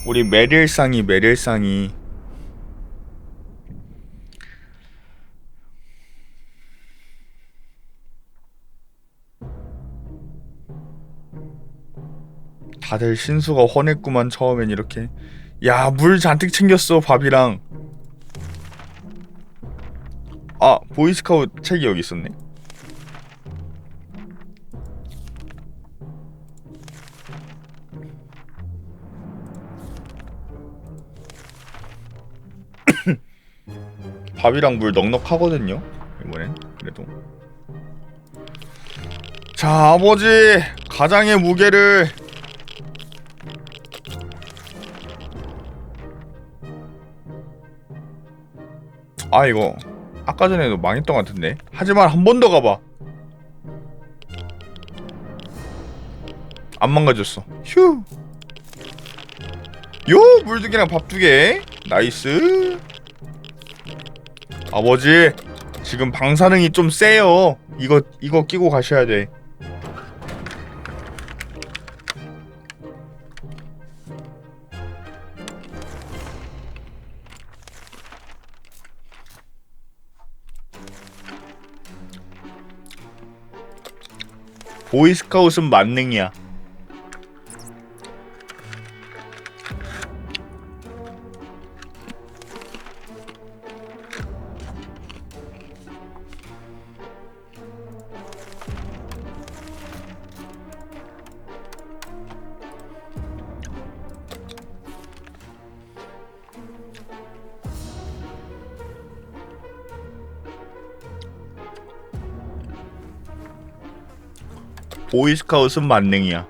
우리 메릴상이 다들 신수가 헌했구만. 처음엔 이렇게. 야, 물 잔뜩 챙겼어. 밥이랑. 아, 보이스카우트 책이 여기 있었네. 밥이랑 물 넉넉하거든요 이번엔. 그래도 자, 아버지 가장의 무게를. 아, 이거 아까 전에도 망했던 것 같은데. 하지만 한 번 더 가봐. 안 망가졌어. 휴. 요, 물 2개랑 밥 2개. 나이스. 아버지 지금 방사능이 좀 세요. 이거 끼고 가셔야 돼. 보이스카웃은 만능이야. 보이스카웃은 만능이야.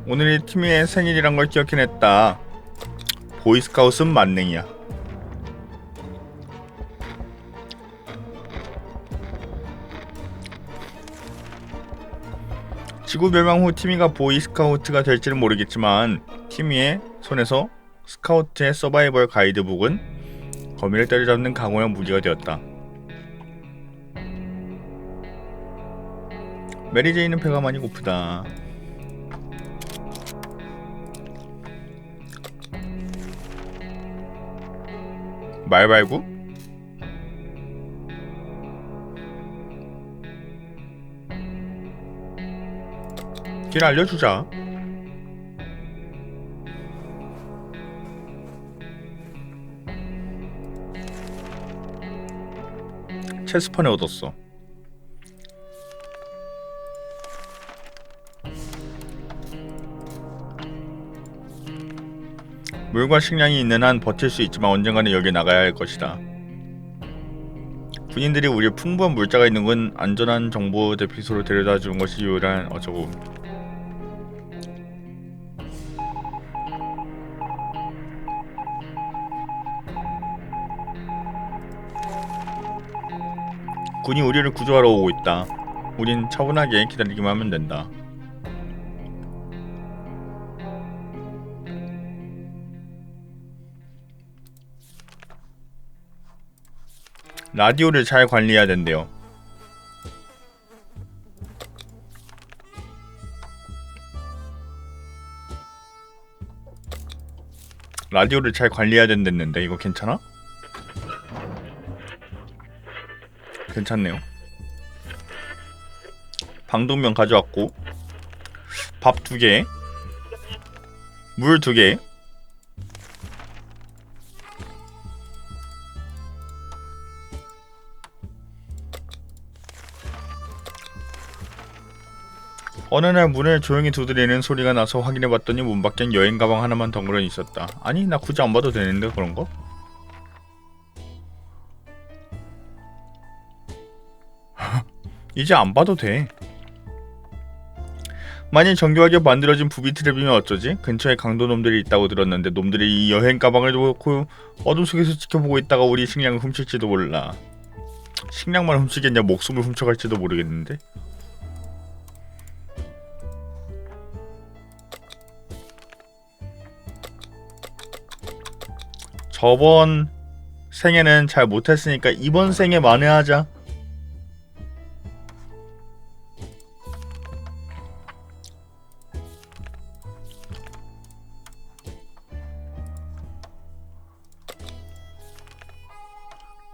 오늘이 티미의 생일이란 걸 기억해냈다. 보이스카웃은 만능이야. 지구 멸망 후 티미가 보이스카우트가 될지는 모르겠지만 티미의 손에서 스카우트의 서바이벌 가이드북은 거미를 때려잡는 강호의 무기가 되었다. 메리제이는 배가 많이 고프다. 말발구? 길 알려주자. 체스판에 얻었어. 물과 식량이 있는 한 버틸 수 있지만 언젠가는 여기 나가야 할 것이다. 군인들이 우리 풍부한 물자가 있는 건 안전한 정보 대피소로 데려다 주는 것이 유일한 어쩌고. 군이 우리를 구조하러 오고 있다. 우린 차분하게 기다리기만 하면 된다. 라디오를 잘 관리해야 된대요. 라디오를 잘 관리해야 된댔는데 이거 괜찮아? 괜찮네요. 방독면 가져왔고 밥 2개, 물 2개, 어느 날 문을 조용히 두드리는 소리가 나서 확인해봤더니 문 밖엔 여행 가방 하나만 덩그러니 있었다. 아니 나 굳이 안 봐도 되는데 그런거? 이제 안 봐도 돼. 만일 정교하게 만들어진 부비 트랩이면 어쩌지? 근처에 강도놈들이 있다고 들었는데 놈들이 이 여행 가방을 놓고 어둠 속에서 지켜보고 있다가 우리 식량을 훔칠지도 몰라. 식량만 훔치겠냐 목숨을 훔쳐갈지도 모르겠는데? 저번 생에는 잘 못했으니까 이번 생에 만회하자.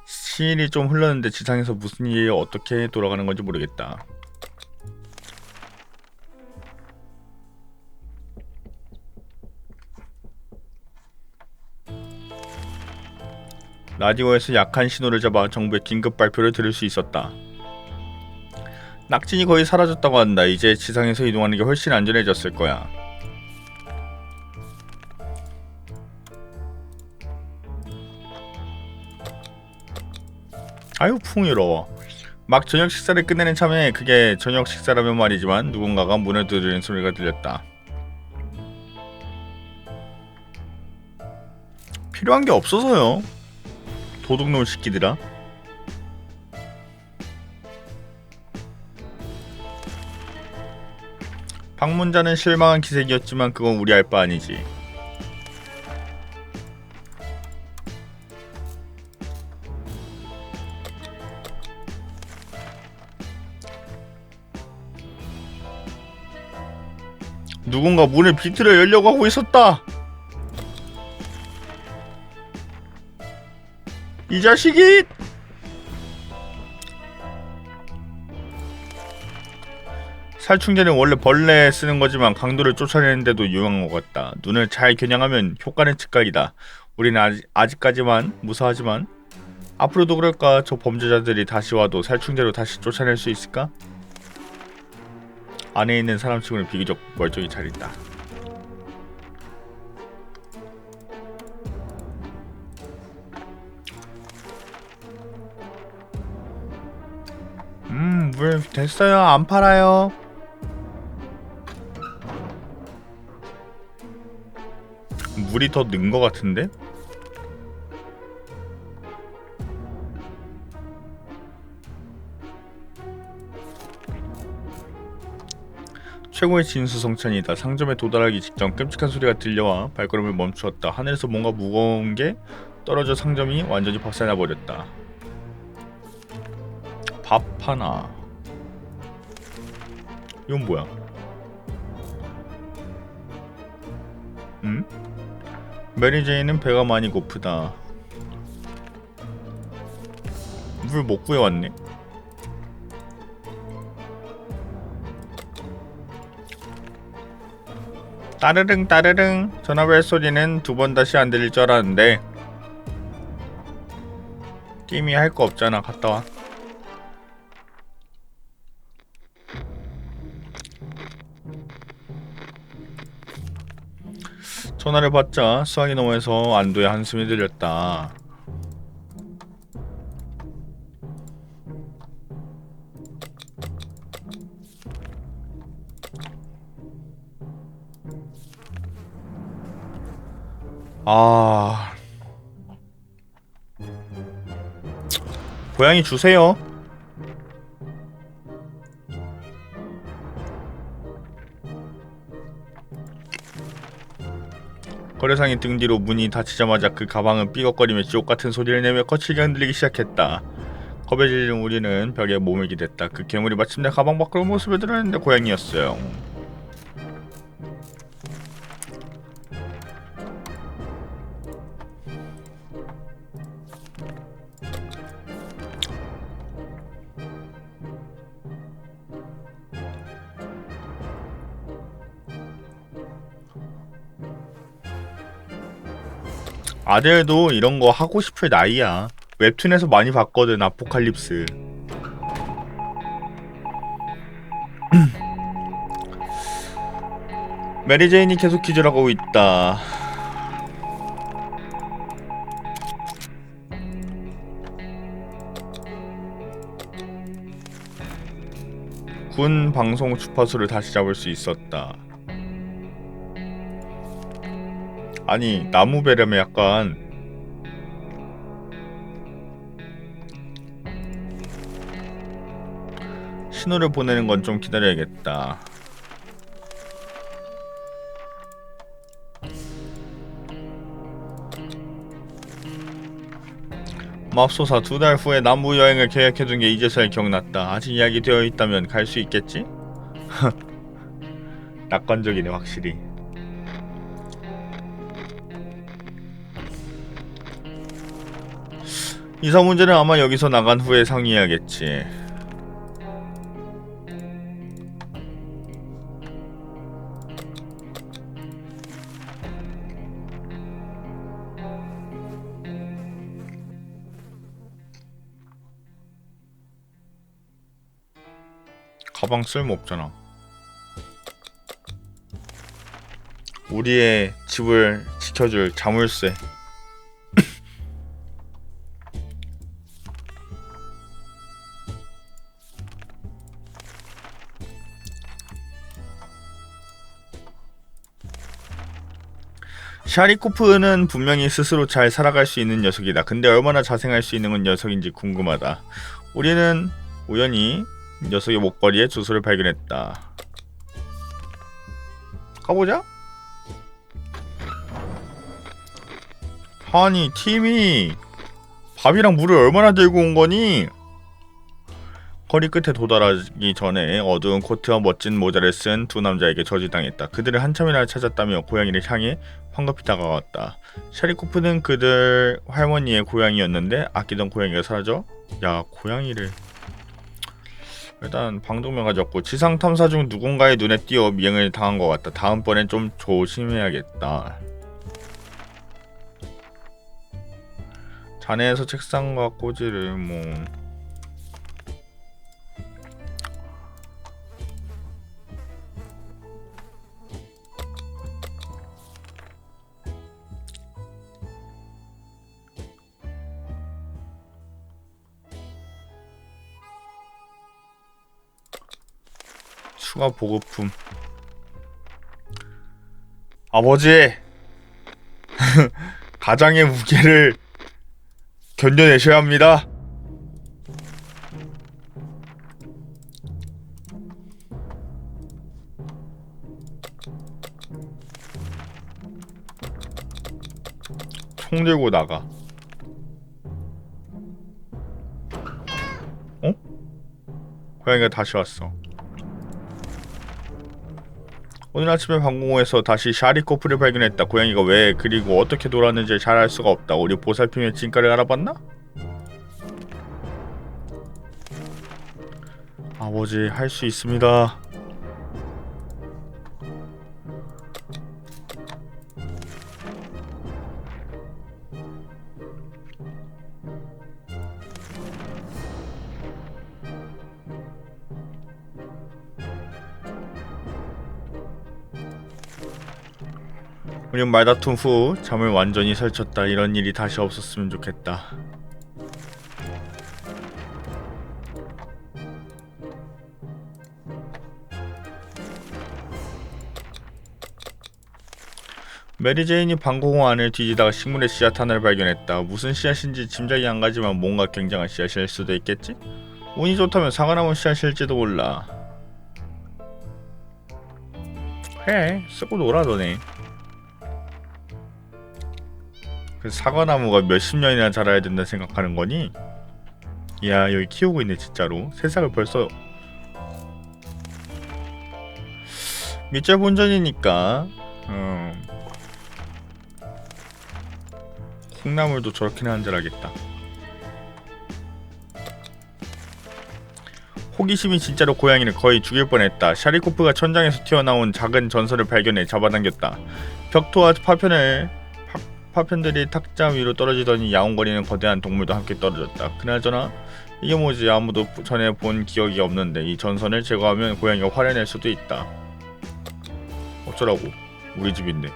시일이 좀 흘렀는데 지상에서 무슨 일이 어떻게 돌아가는 건지 모르겠다. 라디오에서 약한 신호를 잡아 정부의 긴급 발표를 들을 수 있었다. 낙진이 거의 사라졌다고 한다. 이제 지상에서 이동하는 게 훨씬 안전해졌을 거야. 아유 풍요로워. 막 저녁 식사를 끝내는 참에 그게 저녁 식사라면 말이지만 누군가가 문을 두드리는 소리가 들렸다. 필요한 게 없어서요. 도둑놈 시키더라. 방문자는 실망한 기색이었지만 그건 우리 알 바 아니지. 누군가 문을 비틀어 열려고 하고 있었다. 이 자식이! 살충제는 원래 벌레에 쓰는 거지만 강도를 쫓아내는데도 유용한 것 같다. 눈을 잘 겨냥하면 효과는 즉각이다. 우리는 아직까지만 무사하지만 앞으로도 그럴까? 저 범죄자들이 다시 와도 살충제로 다시 쫓아낼 수 있을까? 안에 있는 사람 치고는 비교적 멀쩡히 잘 있다. 물 됐어요. 안 팔아요. 물이 더 는 것 같은데? 최고의 진수성찬이다. 상점에 도달하기 직전 끔찍한 소리가 들려와 발걸음을 멈추었다. 하늘에서 뭔가 무거운 게 떨어져 상점이 완전히 박살나버렸다. 밥 하나. 이건 뭐야? 메리제이는 배가 많이 고프다. 물 못 구해왔네. 따르릉 따르릉. 전화벨 소리는 두 번 다시 안 들릴 줄 알았는데 게임이 할 거 없잖아. 갔다 와. 전화를 받자 수화기 너머에서 안도의 한숨이 들렸다. 고양이 주세요. 거래상의 등 뒤로 문이 닫히자마자 그 가방은 삐걱거리며 지옥같은 소리를 내며 거칠게 흔들리기 시작했다. 겁에 질린 우리는 벽에 몸을 기댔다. 그 괴물이 마침내 가방 밖으로 모습을 드러냈는데 고양이였어요. 아들도 이런 거 하고 싶을 나이야. 웹툰에서 많이 봤거든. 아포칼립스. 메리제인이 계속 기절하고 있다. 군 방송 주파수를 다시 잡을 수 있었다. 아니 나무배라며 약간 신호를 보내는 건 좀 기다려야겠다. 맙소사, 2달 후에 남부 여행을 계획해둔 게 이제서야 기억났다. 아직 이야기 되어 있다면 갈 수 있겠지? 낙관적이네 확실히. 이사 문제는 아마 여기서 나간 후에 상의해야겠지. 가방 쓸모없잖아. 우리의 집을 지켜줄 자물쇠. 샤리코프는 분명히 스스로 잘 살아갈 수 있는 녀석이다. 근데 얼마나 자생할 수 있는 녀석인지 궁금하다. 우리는 우연히 녀석의 목걸이에 주소를 발견했다. 가보자. 아니 팀이 밥이랑 물을 얼마나 들고 온 거니? 거리 끝에 도달하기 전에 어두운 코트와 멋진 모자를 쓴 두 남자에게 저지당했다. 그들을 한참이나 찾았다며 고양이를 향해 황급히 다가왔다. 샤리코프는 그들 할머니의 고양이였는데 아끼던 고양이가 사라져? 야 고양이를 일단 방독면 가졌고 지상 탐사 중 누군가의 눈에 띄어 미행을 당한 것 같다. 다음번엔 좀 조심해야겠다. 잔해에서 책상과 꼬지를 뭐 추가 보급품. 아버지! 가장의 무게를 견뎌내셔야 합니다. 총 들고 나가. 어? 고양이가 다시 왔어. 오늘 아침에 방공호에서 다시 샤리코프를 발견했다. 고양이가 왜 그리고 어떻게 돌아왔는지 잘 알 수가 없다. 우리 보살핌의 진가를 알아봤나? 아버지, 할 수 있습니다. 우린 말다툼 후 잠을 완전히 설쳤다. 이런 일이 다시 없었으면 좋겠다. 메리제인이 방공호 안을 뒤지다가 식물의 씨앗 하나를 발견했다. 무슨 씨앗인지 짐작이 안 가지만 뭔가 굉장한 씨앗일 수도 있겠지? 운이 좋다면 사과나무 씨앗일지도 몰라. 그래, 쓰고 놀아 너네. 그 사과나무가 몇십 년이나 자라야 된다 생각하는 거니? 이야, 여기 키우고 있네 진짜로. 세상을 벌써 밑절 본전이니까 콩나물도 저렇게나 한절하겠다. 호기심이 진짜로 고양이를 거의 죽일 뻔했다. 샤리코프가 천장에서 튀어나온 작은 전선을 발견해 잡아당겼다. 벽토와 파편들이 탁자 위로 떨어지더니 야옹거리는 거대한 동물도 함께 떨어졌다. 그나저나 이게 뭐지? 아무도 전에 본 기억이 없는데 이 전선을 제거하면 고양이가 화려낼 수도 있다. 어쩌라고? 우리 집인데.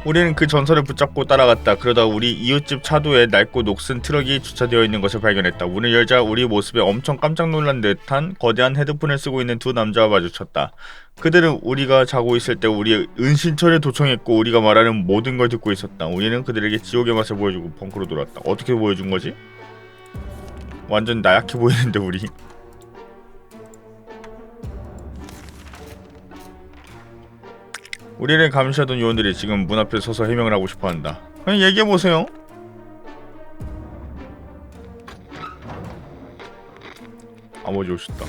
우리는 그 전선을 붙잡고 따라갔다. 그러다 우리 이웃집 차도에 낡고 녹슨 트럭이 주차되어 있는 것을 발견했다. 문을 열자 우리 모습에 엄청 깜짝 놀란 듯한 거대한 헤드폰을 쓰고 있는 두 남자와 마주쳤다. 그들은 우리가 자고 있을 때 우리의 은신처를 도청했고 우리가 말하는 모든 걸 듣고 있었다. 우리는 그들에게 지옥의 맛을 보여주고 벙커로 돌아왔다. 어떻게 보여준 거지? 완전 나약해 보이는데 우리. 우리를 감시하던 요원들이 지금 문 앞에 서서 해명을 하고 싶어한다. 그냥 얘기해보세요. 아버지 오셨다.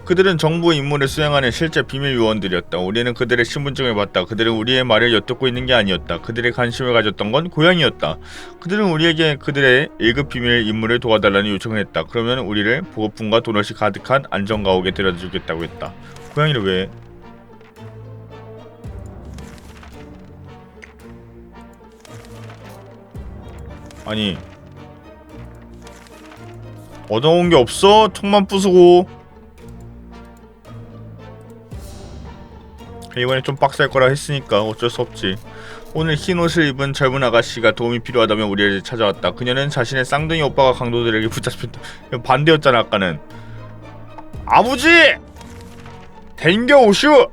그들은 정부 임무를 수행하는 실제 비밀 요원들이었다. 우리는 그들의 신분증을 봤다. 그들은 우리의 말을 엿듣고 있는 게 아니었다. 그들의 관심을 가졌던 건 고양이였다. 그들은 우리에게 그들의 1급 비밀 임무를 도와달라는 요청을 했다. 그러면 우리를 보급품과 도넛이 가득한 안전가옥에 데려다주겠다고 했다. 고양이를 왜? 아니 얻어온 게 없어? 총만 부수고. 이번에 좀 빡셀 거라 했으니까 어쩔 수 없지. 오늘 흰 옷을 입은 젊은 아가씨가 도움이 필요하다며 우리를 찾아왔다. 그녀는 자신의 쌍둥이 오빠가 강도들에게 붙잡혔다. 반대였잖아 아까는. 아버지! 댕겨 오슈!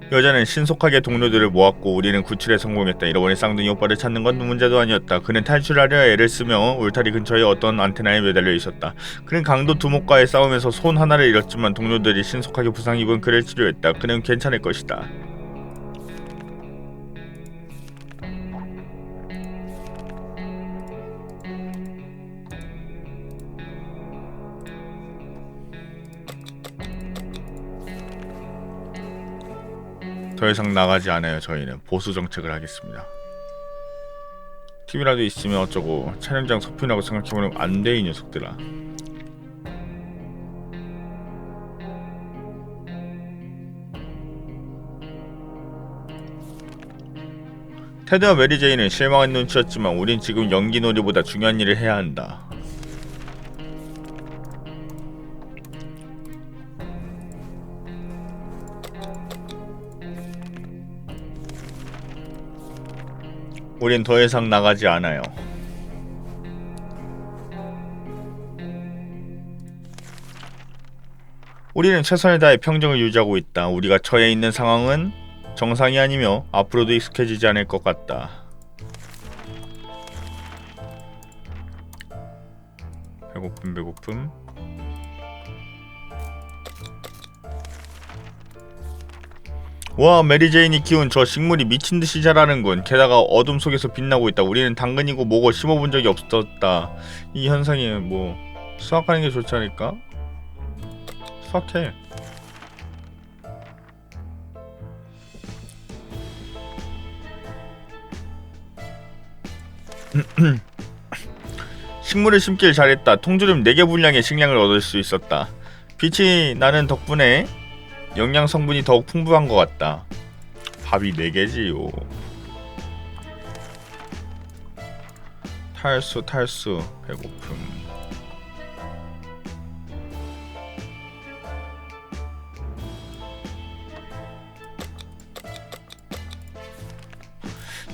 여자는 신속하게 동료들을 모았고 우리는 구출에 성공했다. 잃어버린 쌍둥이 오빠를 찾는 건 문제도 아니었다. 그는 탈출하려 애를 쓰며 울타리 근처의 어떤 안테나에 매달려 있었다. 그는 강도 두목과의 싸움에서 손 하나를 잃었지만 동료들이 신속하게 부상 입은 그를 치료했다. 그는 괜찮을 것이다. 더 이상 나가지 않아요. 저희는 보수 정책을 하겠습니다. TV라도 있으면 어쩌고 촬영장 소품이라고 생각해보면 안 돼 이 녀석들아. 테드와 메리제이는 실망한 눈치였지만 우린 지금 연기놀이보다 중요한 일을 해야 한다. 우린 더 이상 나가지 않아요. 우리는 최선을 다해 평정을 유지하고 있다. 우리가 처해 있는 상황은 정상이 아니며 앞으로도 익숙해지지 않을 것 같다. 배고픔. 와, 메리제인이 키운 저 식물이 미친듯이 자라는군. 게다가 어둠 속에서 빛나고 있다. 우리는 당근이고 뭐고 심어본 적이 없었다. 이 현상이 뭐 수확하는 게 좋지 않을까? 수확해. 식물을 심길 잘했다. 통조림 4개 분량의 식량을 얻을 수 있었다. 빛이 나는 덕분에 영양 성분이 더욱 풍부한 것 같다. 밥이 4개지요. 탈수. 배고픔.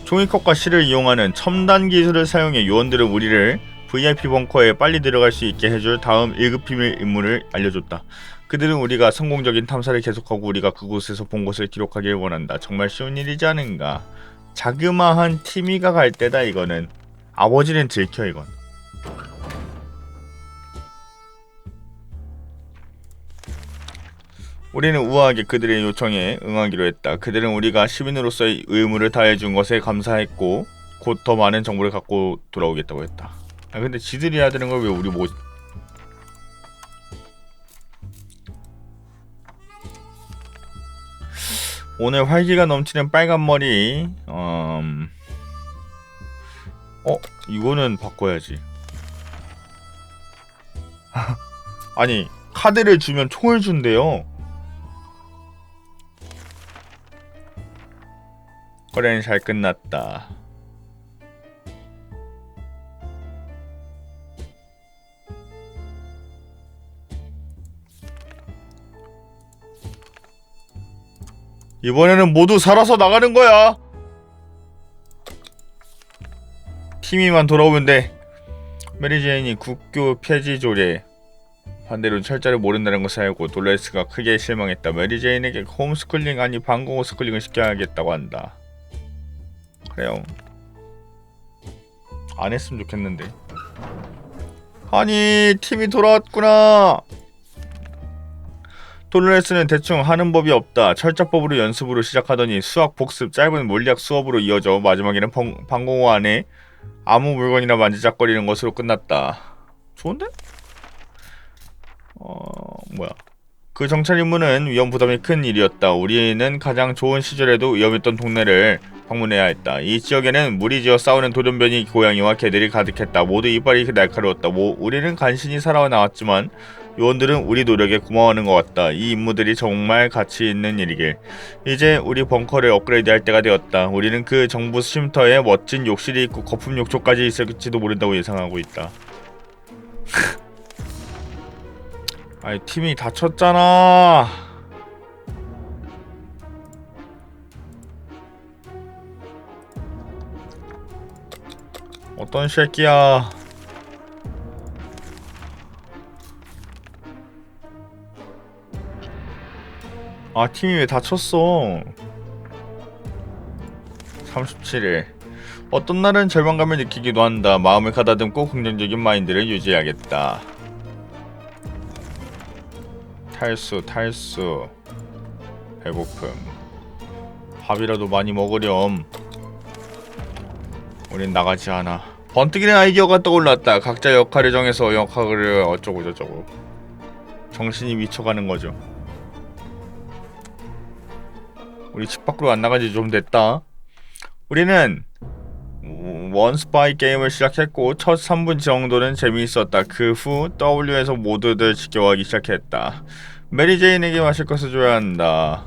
종이컵과 실을 이용하는 첨단 기술을 사용해 요원들은 우리를 VIP 벙커에 빨리 들어갈 수 있게 해줄 다음 1급 비밀 임무를 알려줬다. 그들은 우리가 성공적인 탐사를 계속하고 우리가 그곳에서 본 것을 기록하길 원한다. 정말 쉬운 일이지 않은가. 자그마한 티미가 갈 때다 이거는. 아버지는 들켜 이건. 우리는 우아하게 그들의 요청에 응하기로 했다. 그들은 우리가 시민으로서의 의무를 다해준 것에 감사했고 곧 더 많은 정보를 갖고 돌아오겠다고 했다. 아 근데 지들이 해야 되는 걸 왜 우리 뭐... 오늘 활기가 넘치는 빨간 머리. 이거는 바꿔야지. 아니 카드를 주면 총을 준대요. 거래는 잘 끝났다. 이번에는 모두 살아서 나가는 거야. 티미만 돌아오면 돼. 메리제인이 국교 폐지 조례 반대로 철자를 모른다는 것을 알고 돌레스가 크게 실망했다. 메리제인에게 홈스쿨링 아니 방공호 스쿨링을 시켜야겠다고 한다. 그래요. 안 했으면 좋겠는데. 아니 팀이 돌아왔구나. 돌레스는 대충 하는 법이 없다. 철자법으로 연습으로 시작하더니 수학 복습 짧은 물리학 수업으로 이어져 마지막에는 방공호 안에 아무 물건이나 만지작거리는 것으로 끝났다. 좋은데? 뭐야. 그 정찰 임무는 위험 부담이 큰 일이었다. 우리는 가장 좋은 시절에도 위험했던 동네를 방문해야 했다. 이 지역에는 무리지어 싸우는 돌연변이 고양이와 개들이 가득했다. 모두 이빨이 날카로웠다. 우리는 간신히 살아나왔지만 요원들은 우리 노력에 고마워하는 것 같다. 이 임무들이 정말 가치 있는 일이길. 이제 우리 벙커를 업그레이드할 때가 되었다. 우리는 그 정부 쉼터에 멋진 욕실이 있고 거품 욕조까지 있을지도 모른다고 예상하고 있다. 아이 팀이 다쳤잖아. 어떤 새끼야. 아 팀이 왜 다쳤어. 37일. 어떤 날은 절망감을 느끼기도 한다. 마음을 가다듬고 긍정적인 마인드를 유지해야겠다. 탈수. 배고픔. 밥이라도 많이 먹으렴. 우린 나가지 않아. 번뜩이는 아이디어가 떠올랐다. 각자 역할을 정해서 역할을 어쩌고저쩌고. 정신이 미쳐가는 거죠. 우리 집 밖으로 안 나간 지 좀 됐다. 우리는 원스파이 게임을 시작했고 첫 3분 정도는 재미있었다. 그 후 W에서 모두들 지겨워하기 시작했다. 메리제인에게 마실 것을 줘야 한다.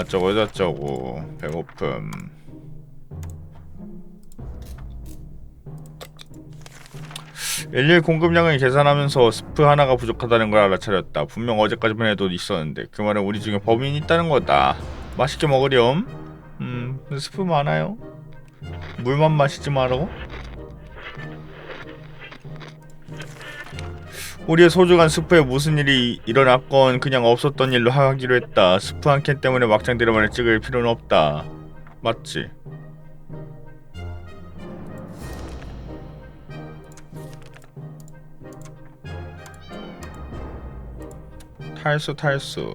저쩌고 배고픔. 일일 공급량을 계산하면서 스프 하나가 부족하다는 걸 알아차렸다. 분명 어제까지만 해도 있었는데 그 말은 우리 중에 범인이 있다는 거다. 맛있게 먹으렴. 스프 많아요? 물만 마시지 말어. 우리의 소중한 스프에 무슨 일이 일어났건 그냥 없었던 일로 하기로 했다. 스프 한 캔 때문에 막장 드라마를 찍을 필요는 없다. 맞지? 탈수.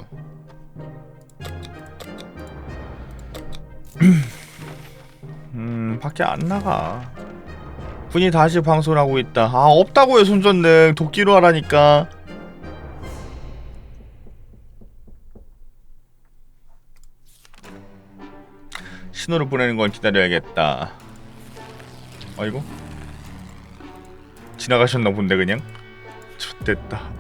밖에 안 나가. 분이 다시 방송을 하고 있다. 없다고요, 손전등. 도끼로 하라니까. 신호를 보내는 건 기다려야겠다. 아이고. 지나가셨나 본데 그냥. 좋됐다.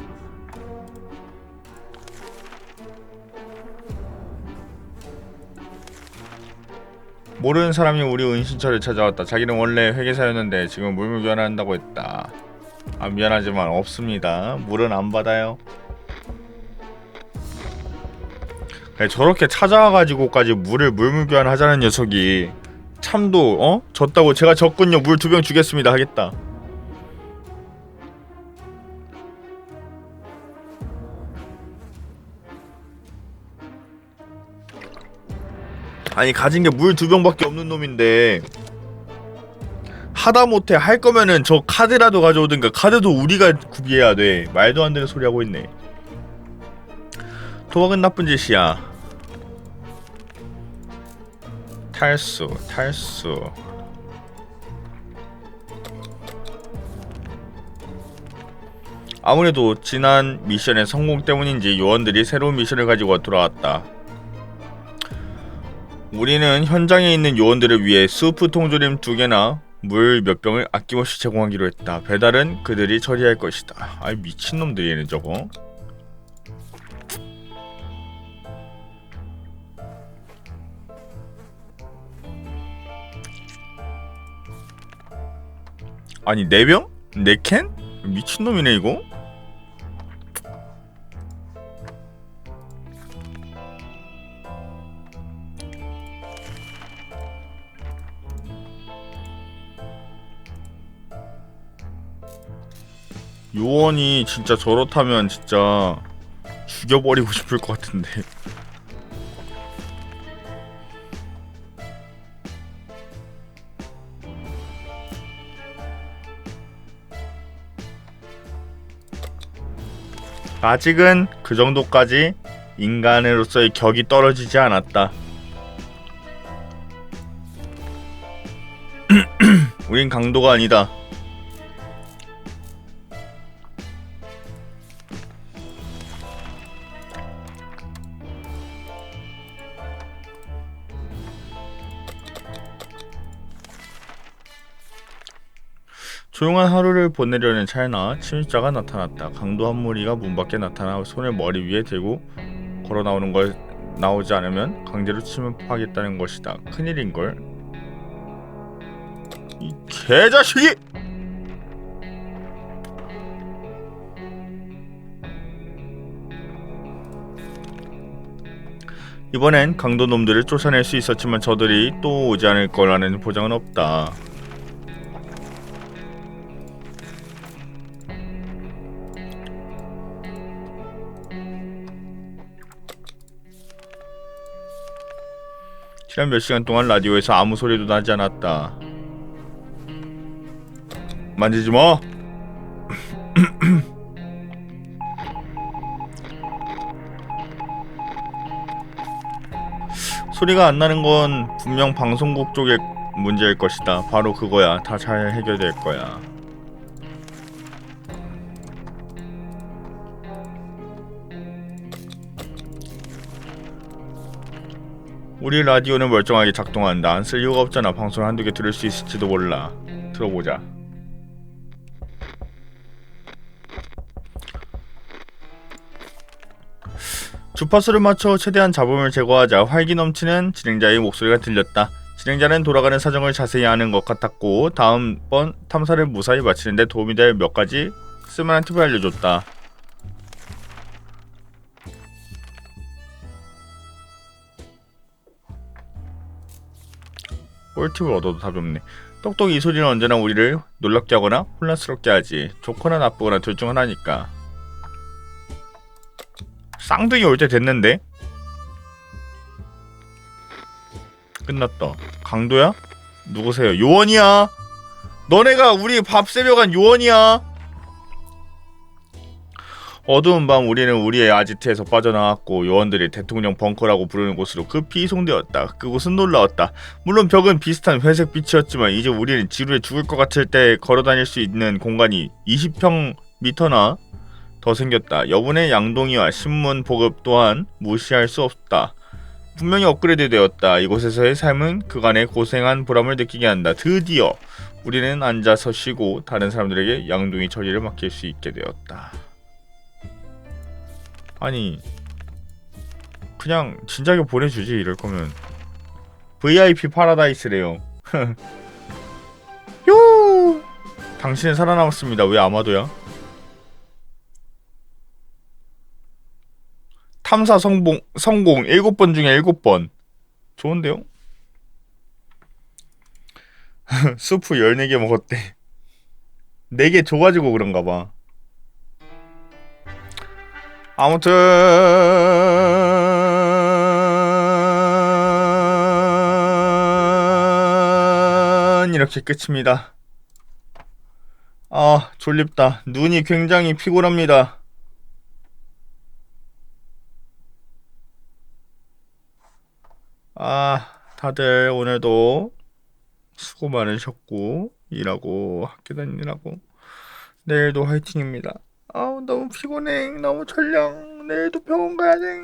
모르는 사람이 우리 은신처를 찾아왔다. 자기는 원래 회계사였는데 지금 물물교환한다고 했다. 미안하지만 없습니다. 물은 안 받아요. 저렇게 찾아와가지고까지 물을 물물교환하자는 녀석이 참도 졌다고 제가 졌군요. 물 2병 주겠습니다 하겠다. 아니 가진 게 물 2병밖에 없는 놈인데 하다못해 할 거면은 저 카드라도 가져오든가. 카드도 우리가 구비해야 돼. 말도 안 되는 소리 하고 있네. 도박은 나쁜 짓이야. 탈수. 아무래도 지난 미션의 성공 때문인지 요원들이 새로운 미션을 가지고 돌아왔다. 우리는 현장에 있는 요원들을 위해 수프 통조림 2개나 물 몇 병을 아낌없이 제공하기로 했다. 배달은 그들이 처리할 것이다. 아이 미친놈들이네 저거. 아니 4병? 4캔? 미친놈이네 이거? 요원이 진짜 저렇다면 진짜 죽여버리고 싶을 것 같은데. 아직은 그 정도까지 인간으로서의 격이 떨어지지 않았다. 우린 강도가 아니다. 조용한 하루를 보내려는 찰나 침입자가 나타났다. 강도 한 무리가 문 밖에 나타나 손을 머리 위에 대고 걸어 나오지 않으면 강제로 침입하겠다는 것이다. 큰일인걸. 이 개자식이! 이번엔 강도 놈들을 쫓아낼 수 있었지만 저들이 또 오지 않을 거라는 보장은 없다. 지난 몇 시간 동안 라디오에서 아무 소리도 나지 않았다. 만지지 마! 소리가 안 나는 건 분명 방송국 쪽의 문제일 것이다. 바로 그거야. 다 잘 해결될 거야. 우리 라디오는 멀쩡하게 작동한다. 안 쓸 이유가 없잖아. 방송을 한두 개 들을 수 있을지도 몰라. 들어보자. 주파수를 맞춰 최대한 잡음을 제거하자 활기 넘치는 진행자의 목소리가 들렸다. 진행자는 돌아가는 사정을 자세히 아는 것 같았고 다음번 탐사를 무사히 마치는데 도움이 될 몇 가지 쓸만한 팁을 알려줬다. 꿀팁을 얻어도 답이 없네. 똑똑이 이 소리는 언제나 우리를 놀랍게 하거나 혼란스럽게 하지. 좋거나 나쁘거나 둘 중 하나니까. 쌍둥이 올 때 됐는데? 끝났다. 강도야? 누구세요? 요원이야! 너네가 우리 밥 세벼간 요원이야! 어두운 밤 우리는 우리의 아지트에서 빠져나왔고 요원들이 대통령 벙커라고 부르는 곳으로 급히 이송되었다. 그곳은 놀라웠다. 물론 벽은 비슷한 회색 빛이었지만 이제 우리는 지루해 죽을 것 같을 때 걸어다닐 수 있는 공간이 20평미터나 더 생겼다. 여분의 양동이와 신문 보급 또한 무시할 수 없다. 분명히 업그레이드 되었다. 이곳에서의 삶은 그간의 고생한 보람을 느끼게 한다. 드디어 우리는 앉아서 쉬고 다른 사람들에게 양동이 처리를 맡길 수 있게 되었다. 아니 그냥 진작에 보내주지. 이럴 거면 VIP 파라다이스래요. 요! 당신은 살아남았습니다. 왜 아마도야? 탐사 성공 7번 중에 7번. 좋은데요? 수프 14개 먹었대. 4개 줘가지고 그런가봐. 아무튼 이렇게 끝입니다. 아 졸립다. 눈이 굉장히 피곤합니다. 아 다들 오늘도 수고 많으셨고 일하고 학교 다니느라고 내일도 화이팅입니다. 아우 너무 피곤해. 너무 졸려. 내일도 병원 가야 돼.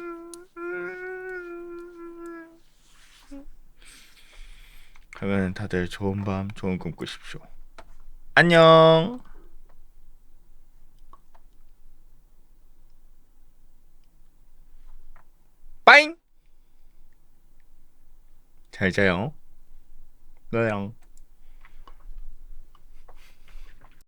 그러면 다들 좋은 밤 좋은 꿈 꾸십시오. 안녕. 빠잉. 잘 자요. 너랑